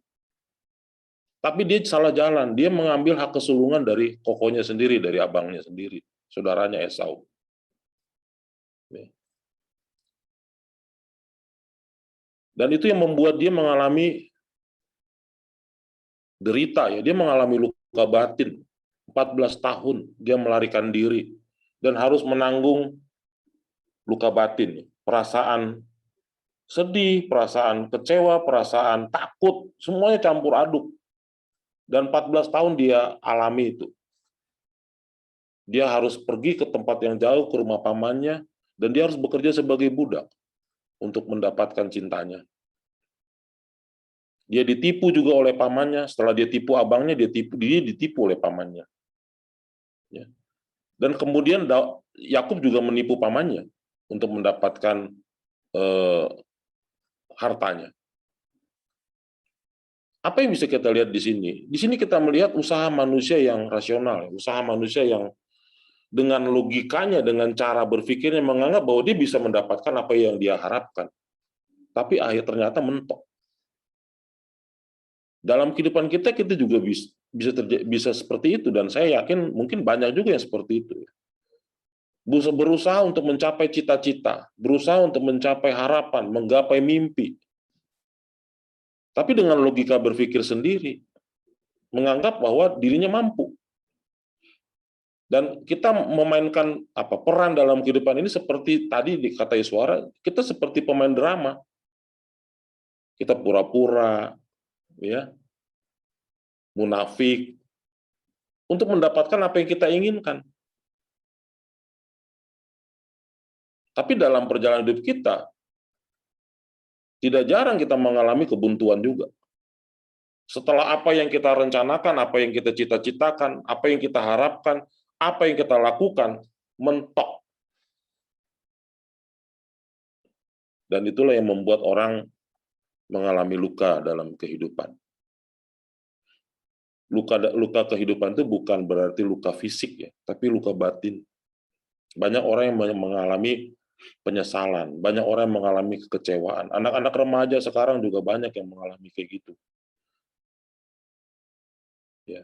Tapi dia salah jalan. Dia mengambil hak kesulungan dari kokonya sendiri, dari abangnya sendiri, saudaranya Esau. Dan itu yang membuat dia mengalami derita, ya. Dia mengalami luka batin. 14 tahun dia melarikan diri dan harus menanggung luka batin, perasaan sedih, perasaan kecewa, perasaan takut, semuanya campur aduk. Dan 14 tahun dia alami itu. Dia harus pergi ke tempat yang jauh, ke rumah pamannya, dan dia harus bekerja sebagai budak untuk mendapatkan cintanya. Dia ditipu juga oleh pamannya. Setelah dia tipu abangnya, dia ditipu oleh pamannya. Ya. Dan kemudian Yakub juga menipu pamannya untuk mendapatkan hartanya. Apa yang bisa kita lihat di sini? Di sini kita melihat usaha manusia yang rasional, usaha manusia yang dengan logikanya, dengan cara berpikirnya menganggap bahwa dia bisa mendapatkan apa yang dia harapkan. Tapi ternyata mentok. Dalam kehidupan kita juga bisa seperti itu, dan saya yakin mungkin banyak juga yang seperti itu. Berusaha untuk mencapai cita-cita, berusaha untuk mencapai harapan, menggapai mimpi. Tapi dengan logika berpikir sendiri, menganggap bahwa dirinya mampu. Dan kita memainkan peran dalam kehidupan ini seperti tadi dikatai Suara, kita seperti pemain drama. Kita pura-pura, ya, munafik, untuk mendapatkan apa yang kita inginkan. Tapi dalam perjalanan hidup kita, tidak jarang kita mengalami kebuntuan juga. Setelah apa yang kita rencanakan, apa yang kita cita-citakan, apa yang kita harapkan, apa yang kita lakukan, mentok. Dan itulah yang membuat orang mengalami luka dalam kehidupan. Luka kehidupan itu bukan berarti luka fisik, ya, tapi luka batin. Banyak orang yang mengalami penyesalan, banyak orang yang mengalami kekecewaan. Anak-anak remaja sekarang juga banyak yang mengalami kayak gitu. Ya.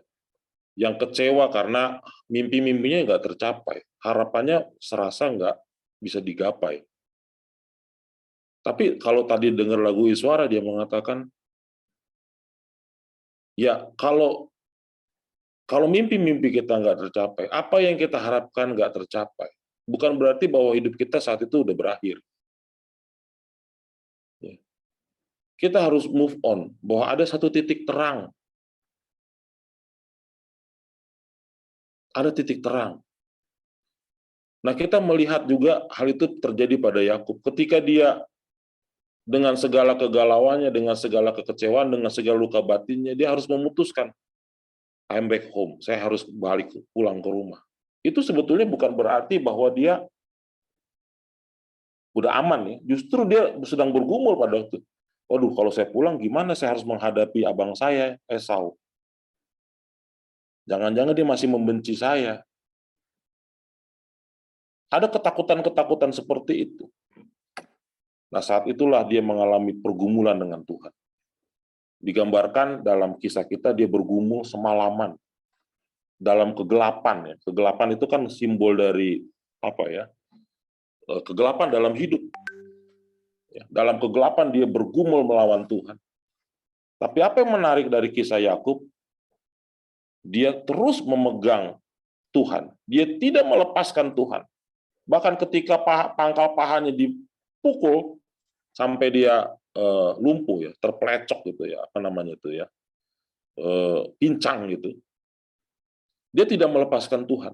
Yang kecewa karena mimpi-mimpinya nggak tercapai, harapannya serasa nggak bisa digapai. Tapi kalau tadi dengar lagu Iswara, dia mengatakan, ya kalau mimpi-mimpi kita nggak tercapai, apa yang kita harapkan nggak tercapai, bukan berarti bahwa hidup kita saat itu udah berakhir. Kita harus move on, bahwa ada satu titik terang. Ada titik terang. Nah, kita melihat juga hal itu terjadi pada Yakub. Ketika dia dengan segala kegalauannya, dengan segala kekecewaan, dengan segala luka batinnya, dia harus memutuskan, I'm back home, saya harus pulang ke rumah. Itu sebetulnya bukan berarti bahwa dia udah aman, ya. Justru dia sedang bergumul pada waktu. Waduh, kalau saya pulang gimana saya harus menghadapi abang saya, Esau? Jangan-jangan dia masih membenci saya. Ada ketakutan-ketakutan seperti itu. Nah, saat itulah dia mengalami pergumulan dengan Tuhan. Digambarkan dalam kisah kita, dia bergumul semalaman dalam kegelapan. Ya. Kegelapan itu kan simbol dari apa ya? Kegelapan dalam hidup. Ya, dalam kegelapan dia bergumul melawan Tuhan. Tapi apa yang menarik dari kisah Yakub? Dia terus memegang Tuhan. Dia tidak melepaskan Tuhan. Bahkan ketika pangkal pahanya dipukul sampai dia lumpuh ya, terplecok gitu ya, apa namanya itu ya, pincang gitu. Dia tidak melepaskan Tuhan.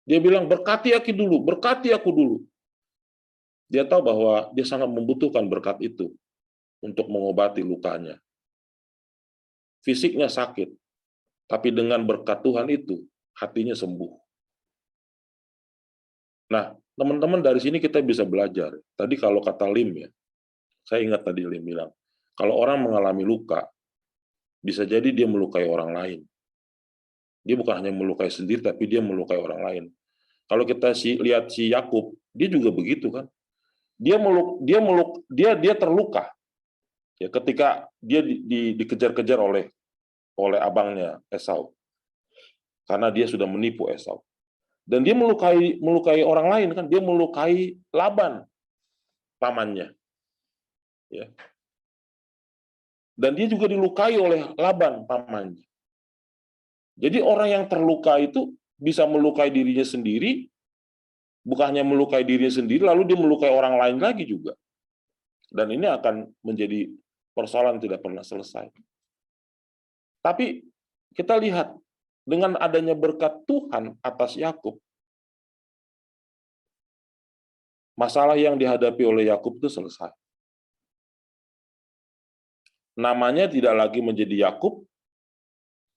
Dia bilang, berkati aku dulu, berkati aku dulu. Dia tahu bahwa dia sangat membutuhkan berkat itu untuk mengobati lukanya. Fisiknya sakit, tapi dengan berkat Tuhan itu, hatinya sembuh. Nah, teman-teman dari sini kita bisa belajar. Tadi kalau kata Lim ya, saya ingat tadi Lim bilang, kalau orang mengalami luka, bisa jadi dia melukai orang lain. Dia bukan hanya melukai sendiri, tapi dia melukai orang lain. Kalau kita lihat si Yakub, dia juga begitu kan. Dia terluka. Ya, ketika dia dikejar-kejar oleh abangnya Esau. Karena dia sudah menipu Esau. Dan dia melukai orang lain kan, dia melukai Laban, pamannya. Ya. Dan dia juga dilukai oleh Laban, pamannya. Jadi orang yang terluka itu bisa melukai dirinya sendiri, bukan hanya melukai dirinya sendiri, lalu dia melukai orang lain lagi juga. Dan ini akan menjadi persoalan tidak pernah selesai. Tapi kita lihat, dengan adanya berkat Tuhan atas Yakub, masalah yang dihadapi oleh Yakub itu selesai. Namanya tidak lagi menjadi Yakub,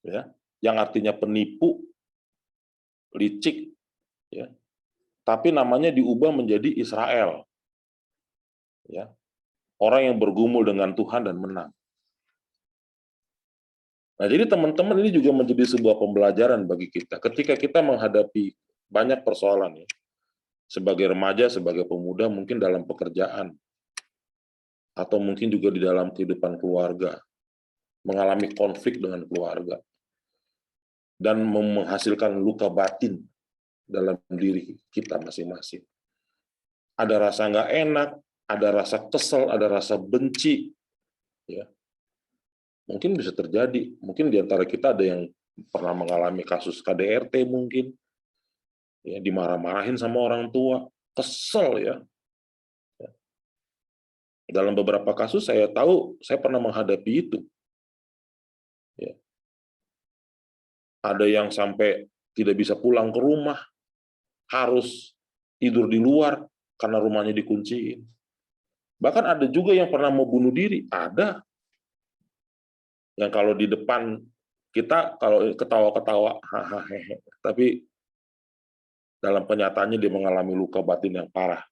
ya, yang artinya penipu, licik, ya, tapi namanya diubah menjadi Israel, ya, orang yang bergumul dengan Tuhan dan menang. Nah, jadi teman-teman, ini juga menjadi sebuah pembelajaran bagi kita. Ketika kita menghadapi banyak persoalan, ya, sebagai remaja, sebagai pemuda, mungkin dalam pekerjaan, atau mungkin juga di dalam kehidupan keluarga, mengalami konflik dengan keluarga, dan menghasilkan luka batin dalam diri kita masing-masing. Ada rasa nggak enak, ada rasa kesel, ada rasa benci, ya. Mungkin bisa terjadi, mungkin di antara kita ada yang pernah mengalami kasus KDRT mungkin, ya, dimarah-marahin sama orang tua, kesel ya. Dalam beberapa kasus saya tahu, saya pernah menghadapi itu. Ya. Ada yang sampai tidak bisa pulang ke rumah, harus tidur di luar karena rumahnya dikunciin. Bahkan ada juga yang pernah mau bunuh diri, ada. Yang kalau di depan kita, kalau ketawa-ketawa, hahaha, tapi dalam kenyataannya dia mengalami luka batin yang parah.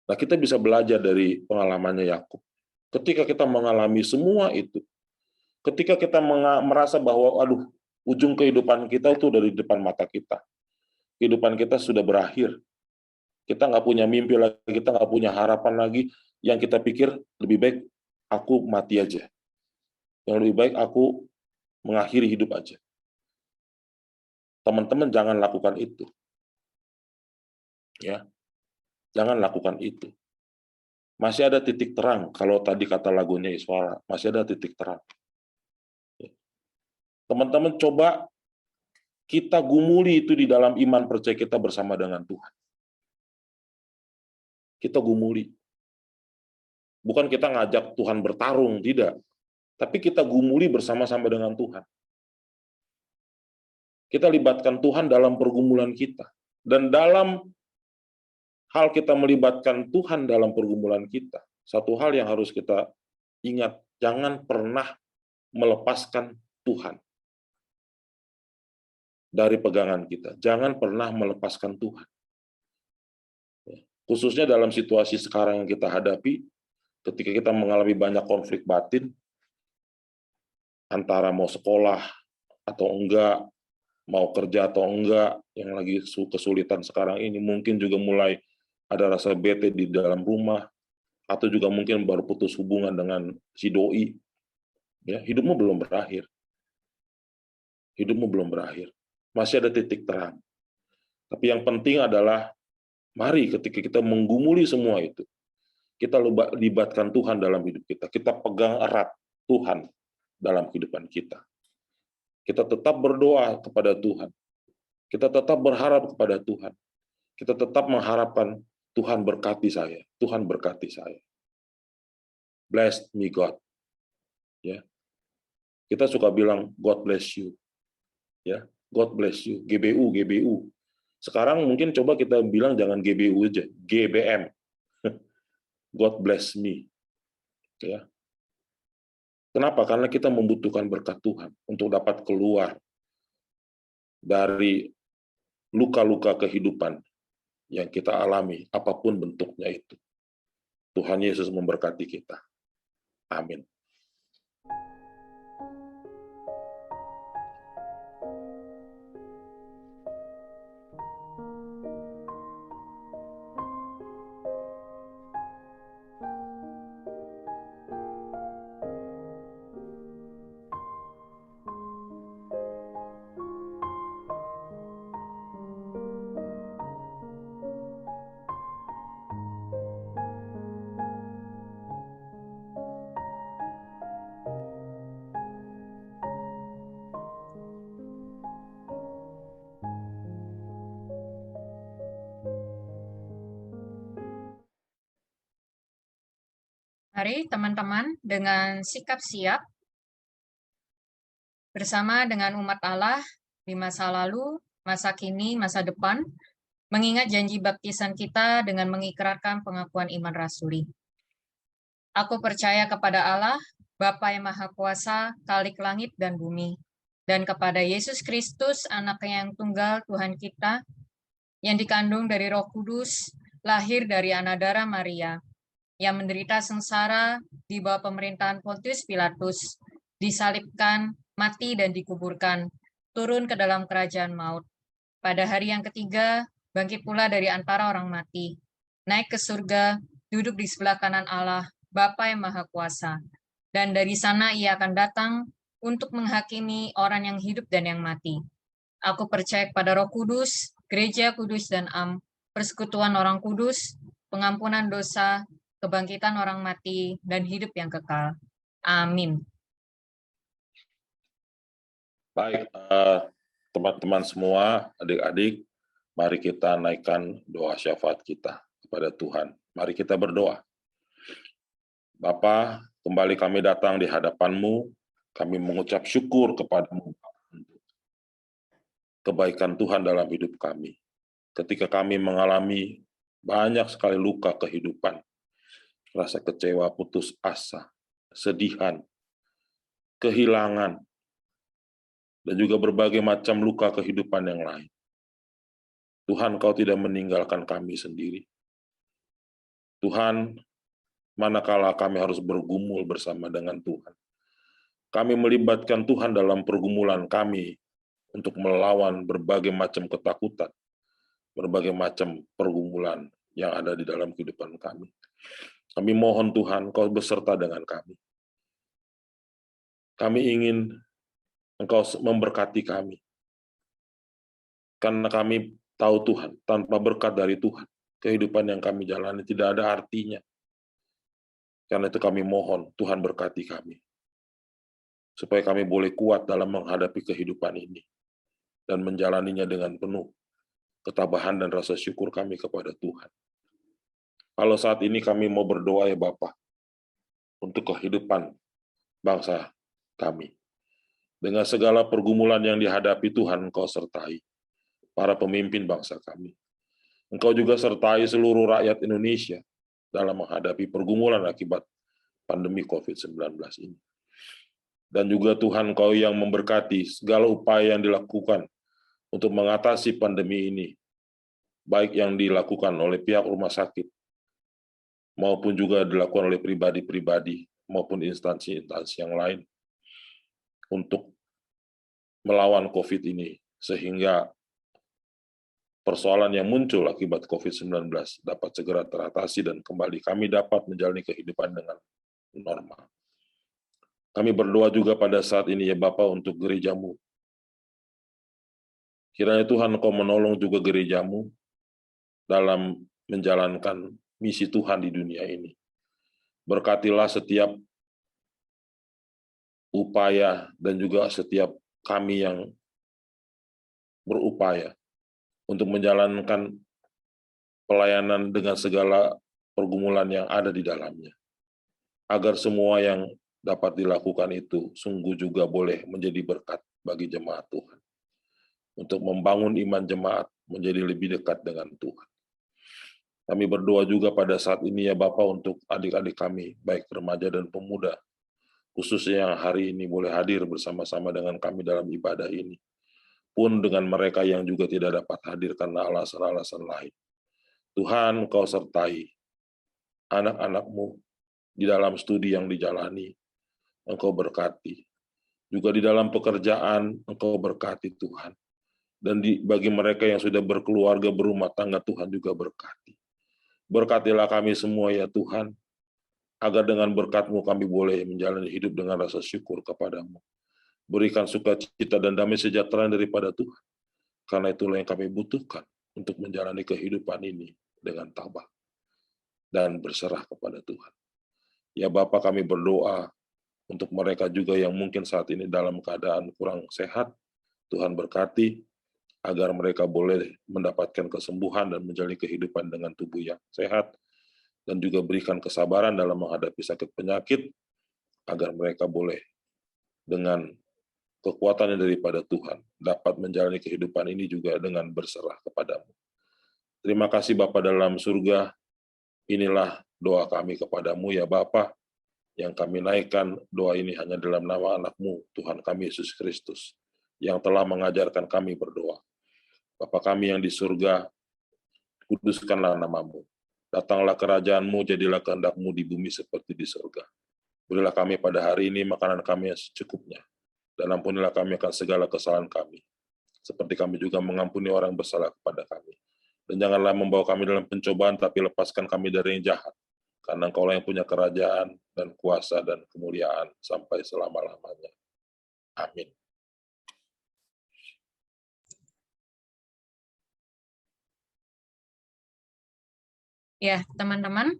Nah, kita bisa belajar dari pengalamannya Yakub. Ketika kita mengalami semua itu, ketika kita merasa bahwa, aduh, ujung kehidupan kita itu dari depan mata kita. Kehidupan kita sudah berakhir. Kita nggak punya mimpi lagi, kita nggak punya harapan lagi. Yang kita pikir, lebih baik aku mati aja. Yang lebih baik aku mengakhiri hidup aja. Teman-teman jangan lakukan itu. Ya. Jangan lakukan itu. Masih ada titik terang, kalau tadi kata lagunya Iswara, masih ada titik terang. Teman-teman coba kita gumuli itu di dalam iman percaya kita bersama dengan Tuhan. Kita gumuli. Bukan kita ngajak Tuhan bertarung, tidak. Tapi kita gumuli bersama-sama dengan Tuhan. Kita libatkan Tuhan dalam pergumulan kita. Dan dalam hal kita melibatkan Tuhan dalam pergumulan kita, satu hal yang harus kita ingat, jangan pernah melepaskan Tuhan dari pegangan kita. Jangan pernah melepaskan Tuhan. Khususnya dalam situasi sekarang yang kita hadapi, ketika kita mengalami banyak konflik batin, antara mau sekolah atau enggak, mau kerja atau enggak, yang lagi kesulitan sekarang ini, mungkin juga mulai ada rasa bete di dalam rumah, atau juga mungkin baru putus hubungan dengan si doi, ya, hidupmu belum berakhir. Hidupmu belum berakhir. Masih ada titik terang. Tapi yang penting adalah, mari ketika kita menggumuli semua itu, kita libatkan Tuhan dalam hidup kita. Kita pegang erat Tuhan dalam kehidupan kita. Kita tetap berdoa kepada Tuhan. Kita tetap berharap kepada Tuhan. Kita tetap mengharapkan Tuhan berkati saya. Tuhan berkati saya. Bless me God. Ya. Kita suka bilang God bless you. Ya, God bless you. GBU, GBU. Sekarang mungkin coba kita bilang jangan GBU aja, GBM. God bless me. Ya. Kenapa? Karena kita membutuhkan berkat Tuhan untuk dapat keluar dari luka-luka kehidupan yang kita alami, apapun bentuknya itu. Tuhan Yesus memberkati kita. Amin. Mari teman-teman dengan sikap siap bersama dengan umat Allah di masa lalu, masa kini, masa depan, mengingat janji baptisan kita dengan mengikrarkan pengakuan iman rasuli. Aku percaya kepada Allah, Bapa yang Maha Kuasa, Khalik langit dan bumi, dan kepada Yesus Kristus, Anaknya yang tunggal Tuhan kita, yang dikandung dari Roh Kudus, lahir dari Anadara Maria, yang menderita sengsara di bawah pemerintahan Pontius Pilatus, disalibkan, mati dan dikuburkan, turun ke dalam kerajaan maut. Pada hari yang ketiga, bangkit pula dari antara orang mati, naik ke surga, duduk di sebelah kanan Allah, Bapa yang Maha Kuasa. Dan dari sana ia akan datang untuk menghakimi orang yang hidup dan yang mati. Aku percaya kepada Roh Kudus, Gereja Kudus dan Am, persekutuan orang kudus, pengampunan dosa, kebangkitan orang mati, dan hidup yang kekal. Amin. Baik, teman-teman semua, adik-adik, mari kita naikkan doa syafaat kita kepada Tuhan. Mari kita berdoa. Bapa, kembali kami datang di hadapan-Mu, kami mengucap syukur kepada-Mu untuk kebaikan Tuhan dalam hidup kami. Ketika kami mengalami banyak sekali luka kehidupan, rasa kecewa, putus asa, sedihan, kehilangan, dan juga berbagai macam luka kehidupan yang lain. Tuhan, Kau tidak meninggalkan kami sendiri. Tuhan, manakala kami harus bergumul bersama dengan Tuhan, kami melibatkan Tuhan dalam pergumulan kami untuk melawan berbagai macam ketakutan, berbagai macam pergumulan yang ada di dalam kehidupan kami. Kami mohon Tuhan, Kau beserta dengan kami. Kami ingin Engkau memberkati kami. Karena kami tahu Tuhan, tanpa berkat dari Tuhan, kehidupan yang kami jalani tidak ada artinya. Karena itu kami mohon, Tuhan berkati kami. Supaya kami boleh kuat dalam menghadapi kehidupan ini. Dan menjalaninya dengan penuh ketabahan dan rasa syukur kami kepada Tuhan. Kalau saat ini kami mau berdoa ya Bapa, untuk kehidupan bangsa kami. Dengan segala pergumulan yang dihadapi Tuhan, Engkau sertai para pemimpin bangsa kami. Engkau juga sertai seluruh rakyat Indonesia dalam menghadapi pergumulan akibat pandemi COVID-19 ini. Dan juga Tuhan, Engkau yang memberkati segala upaya yang dilakukan untuk mengatasi pandemi ini, baik yang dilakukan oleh pihak rumah sakit, maupun juga dilakukan oleh pribadi-pribadi, maupun instansi-instansi yang lain, untuk melawan COVID ini, sehingga persoalan yang muncul akibat COVID-19 dapat segera teratasi dan kembali kami dapat menjalani kehidupan dengan normal. Kami berdoa juga pada saat ini ya Bapa untuk gerejamu. Kiranya Tuhan Engkau menolong juga gerejamu dalam menjalankan misi Tuhan di dunia ini. Berkatilah setiap upaya dan juga setiap kami yang berupaya untuk menjalankan pelayanan dengan segala pergumulan yang ada di dalamnya. Agar semua yang dapat dilakukan itu sungguh juga boleh menjadi berkat bagi jemaat Tuhan. Untuk membangun iman jemaat menjadi lebih dekat dengan Tuhan. Kami berdoa juga pada saat ini ya Bapa untuk adik-adik kami, baik remaja dan pemuda, khususnya yang hari ini boleh hadir bersama-sama dengan kami dalam ibadah ini. Pun dengan mereka yang juga tidak dapat hadir karena alasan-alasan lain. Tuhan, Engkau sertai anak-anak-Mu di dalam studi yang dijalani, Engkau berkati. Juga di dalam pekerjaan, Engkau berkati Tuhan. Dan bagi mereka yang sudah berkeluarga, berumah tangga, Tuhan juga berkati. Berkatilah kami semua ya Tuhan, agar dengan berkat-Mu kami boleh menjalani hidup dengan rasa syukur kepadamu. Berikan sukacita dan damai sejahtera daripada Tuhan. Karena itulah yang kami butuhkan untuk menjalani kehidupan ini dengan tabah dan berserah kepada Tuhan. Ya Bapa, kami berdoa untuk mereka juga yang mungkin saat ini dalam keadaan kurang sehat. Tuhan berkati, agar mereka boleh mendapatkan kesembuhan dan menjalani kehidupan dengan tubuh yang sehat, dan juga berikan kesabaran dalam menghadapi sakit penyakit, agar mereka boleh dengan kekuatannya daripada Tuhan, dapat menjalani kehidupan ini juga dengan berserah kepadamu. Terima kasih Bapa dalam surga, inilah doa kami kepadamu ya Bapa, yang kami naikkan doa ini hanya dalam nama anak-Mu, Tuhan kami Yesus Kristus, yang telah mengajarkan kami berdoa. Bapa kami yang di surga, kuduskanlah nama-Mu. Datanglah kerajaan-Mu, jadilah kehendak-Mu di bumi seperti di surga. Berilah kami pada hari ini makanan kami yang secukupnya, dan ampunilah kami akan segala kesalahan kami, seperti kami juga mengampuni orang bersalah kepada kami. Dan janganlah membawa kami dalam pencobaan, tapi lepaskan kami dari yang jahat. Karena Engkaulah yang punya kerajaan, dan kuasa, dan kemuliaan, sampai selama-lamanya. Amin. Ya, teman-teman,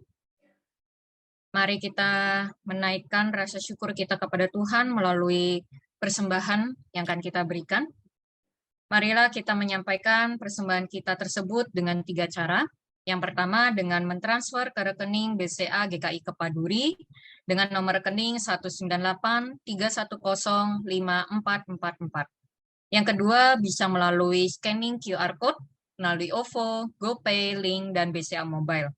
mari kita menaikkan rasa syukur kita kepada Tuhan melalui persembahan yang akan kita berikan. Marilah kita menyampaikan persembahan kita tersebut dengan 3 cara. Yang pertama, dengan mentransfer ke rekening BCA GKI Kepaduri dengan nomor rekening 19831054444. Yang kedua, bisa melalui scanning QR Code, melalui OVO, GoPay, Link, dan BCA Mobile.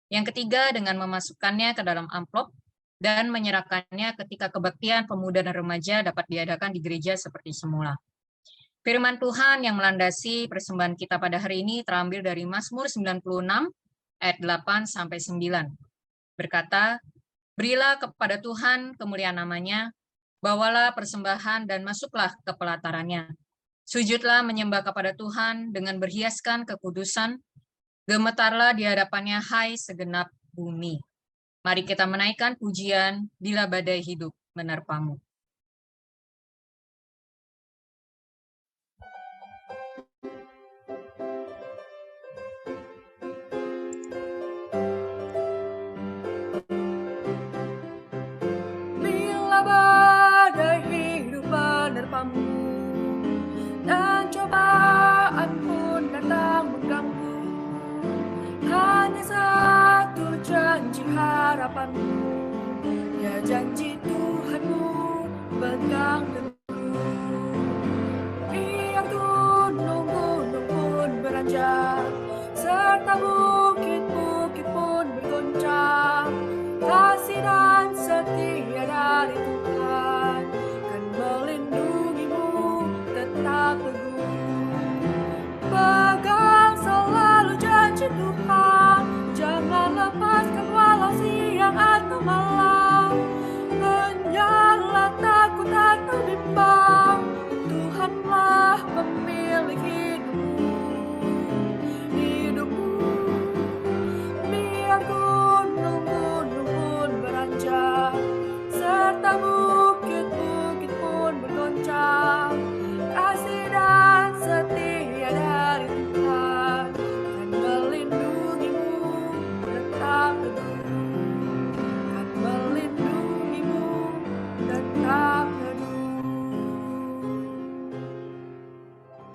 Yang ketiga, dengan memasukkannya ke dalam amplop dan menyerahkannya ketika kebaktian pemuda dan remaja dapat diadakan di gereja seperti semula. Firman Tuhan yang melandasi persembahan kita pada hari ini terambil dari Mazmur 96 ayat 8-9. Berkata, berilah kepada Tuhan kemuliaan namanya, bawalah persembahan dan masuklah ke pelatarannya. Sujudlah menyembah kepada Tuhan dengan berhiaskan kekudusan, gemetarlah di hadapannya hai segenap bumi. Mari kita menaikkan pujian bila badai hidup menerpamu. Bila badai hidup menerpamu dan cobaan pun datang mengganggu, hanya satu janji harapanmu, ya janji Tuhanmu pegang teguh. Biar gunung-gunung pun beranjak, serta bukit-bukit pun bergoncang, kasih dan setia dari Tuhan kan melindungimu tetap teguh. Pegang selalu janji Tuhan, jangan lepaskan walau siang atau malam.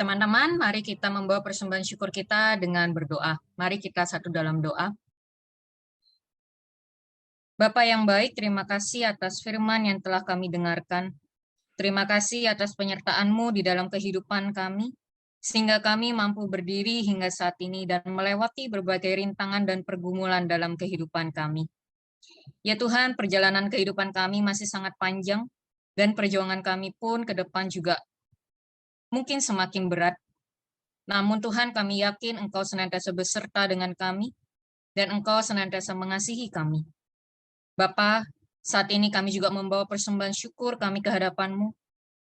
Teman-teman, mari kita membawa persembahan syukur kita dengan berdoa. Mari kita satu dalam doa. Bapa yang baik, terima kasih atas firman yang telah kami dengarkan. Terima kasih atas penyertaan-Mu di dalam kehidupan kami, sehingga kami mampu berdiri hingga saat ini dan melewati berbagai rintangan dan pergumulan dalam kehidupan kami. Ya Tuhan, perjalanan kehidupan kami masih sangat panjang, dan perjuangan kami pun ke depan juga mungkin semakin berat. Namun Tuhan, kami yakin Engkau senantiasa beserta dengan kami, dan Engkau senantiasa mengasihi kami. Bapa, saat ini kami juga membawa persembahan syukur kami ke hadapan-Mu.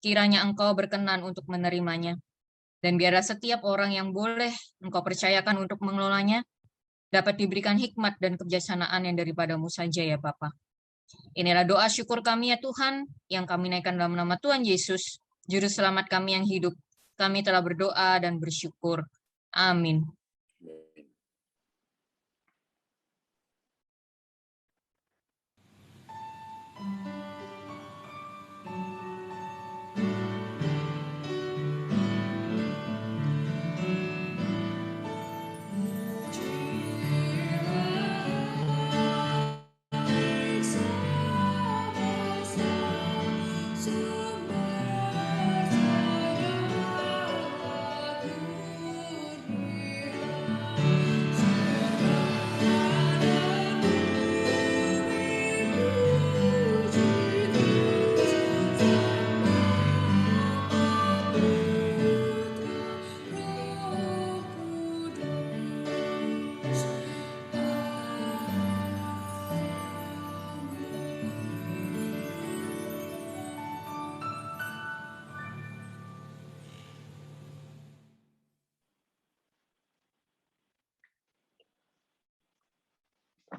Kiranya Engkau berkenan untuk menerimanya. Dan biarlah setiap orang yang boleh Engkau percayakan untuk mengelolanya, dapat diberikan hikmat dan kebijaksanaan yang daripada-Mu saja ya Bapa. Inilah doa syukur kami ya Tuhan, yang kami naikkan dalam nama Tuhan Yesus, Juru Selamat kami yang hidup. Kami telah berdoa dan bersyukur. Amin.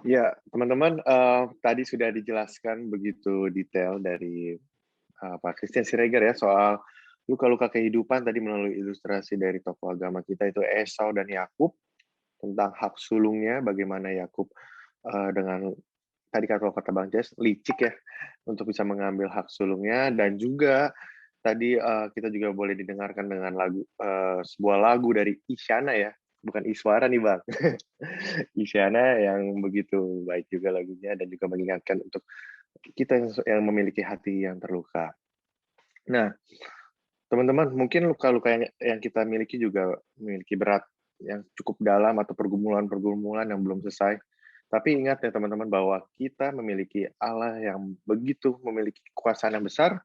Ya, teman-teman, tadi sudah dijelaskan begitu detail dari Pak Christian Siregar ya soal luka-luka kehidupan tadi melalui ilustrasi dari tokoh agama kita itu Esau dan Yakub, tentang hak sulungnya, bagaimana Yakub dengan tadi kata Bang Jess licik ya untuk bisa mengambil hak sulungnya, dan juga tadi kita juga boleh didengarkan dengan lagu sebuah lagu dari Isyana ya, bukan Iswara nih Bang. Isyana yang begitu baik juga lagunya, dan juga mengingatkan untuk kita yang memiliki hati yang terluka. Nah, teman-teman, mungkin luka-luka yang kita miliki juga memiliki berat yang cukup dalam atau pergumulan-pergumulan yang belum selesai. Tapi ingat ya teman-teman bahwa kita memiliki Allah yang begitu memiliki kekuasaan yang besar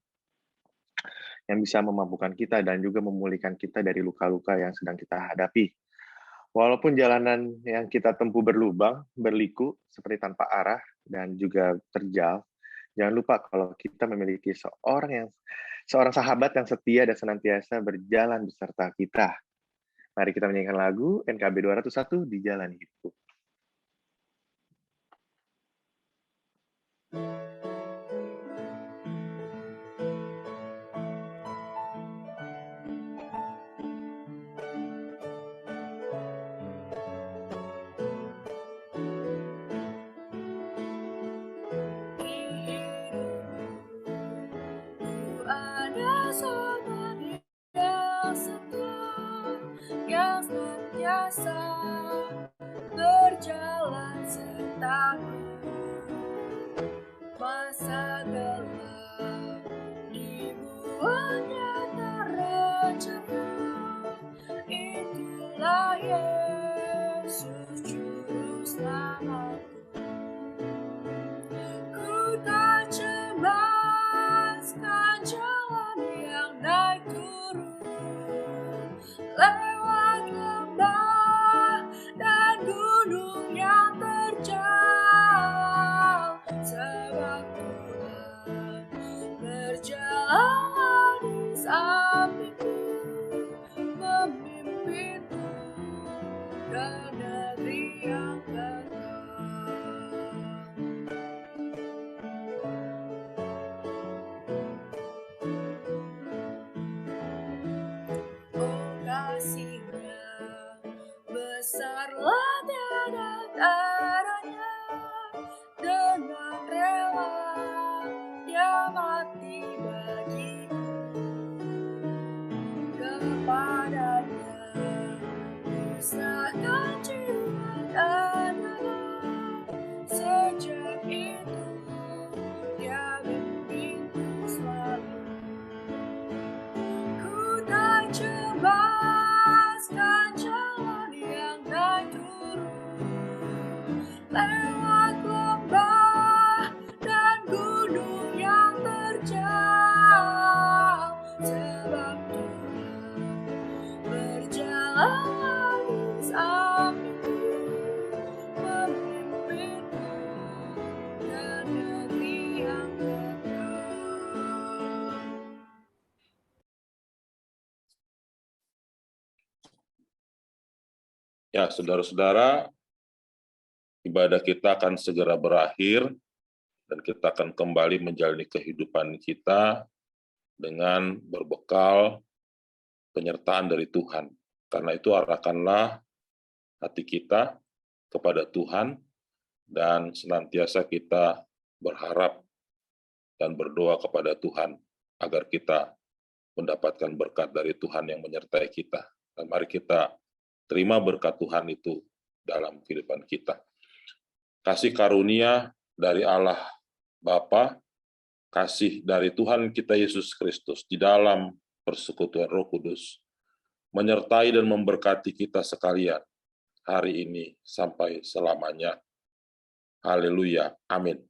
yang bisa memampukan kita dan juga memulihkan kita dari luka-luka yang sedang kita hadapi. Walaupun jalanan yang kita tempuh berlubang, berliku, seperti tanpa arah dan juga terjal, jangan lupa kalau kita memiliki seorang sahabat yang setia dan senantiasa berjalan beserta kita. Mari kita menyanyikan lagu NKB 201 di Jalan Hidupku. Berjalan sertaku, masa gelap dibuatnya tercerah. Itulah Yesus Juru Selamatku. Ku tak cemaskan jalan yang naik turun, lewat lembah dan gunung yang terjal, sebab Tuhan berjalan di sampingku, memimpinku ke negeri yang kekal. Oh kasih-Nya besarlah tiada taranya, dengan rela Dia mati bagiku. Kepada selalu sampingku, memimpinku ke negeri yang kekal. Ya, saudara-saudara, ibadah kita akan segera berakhir dan kita akan kembali menjalani kehidupan kita dengan berbekal penyertaan dari Tuhan. Karena itu arahkanlah hati kita kepada Tuhan dan senantiasa kita berharap dan berdoa kepada Tuhan agar kita mendapatkan berkat dari Tuhan yang menyertai kita. Dan mari kita terima berkat Tuhan itu dalam kehidupan kita. Kasih karunia dari Allah Bapa, kasih dari Tuhan kita Yesus Kristus di dalam persekutuan Roh Kudus, menyertai dan memberkati kita sekalian hari ini sampai selamanya. Haleluya. Amin.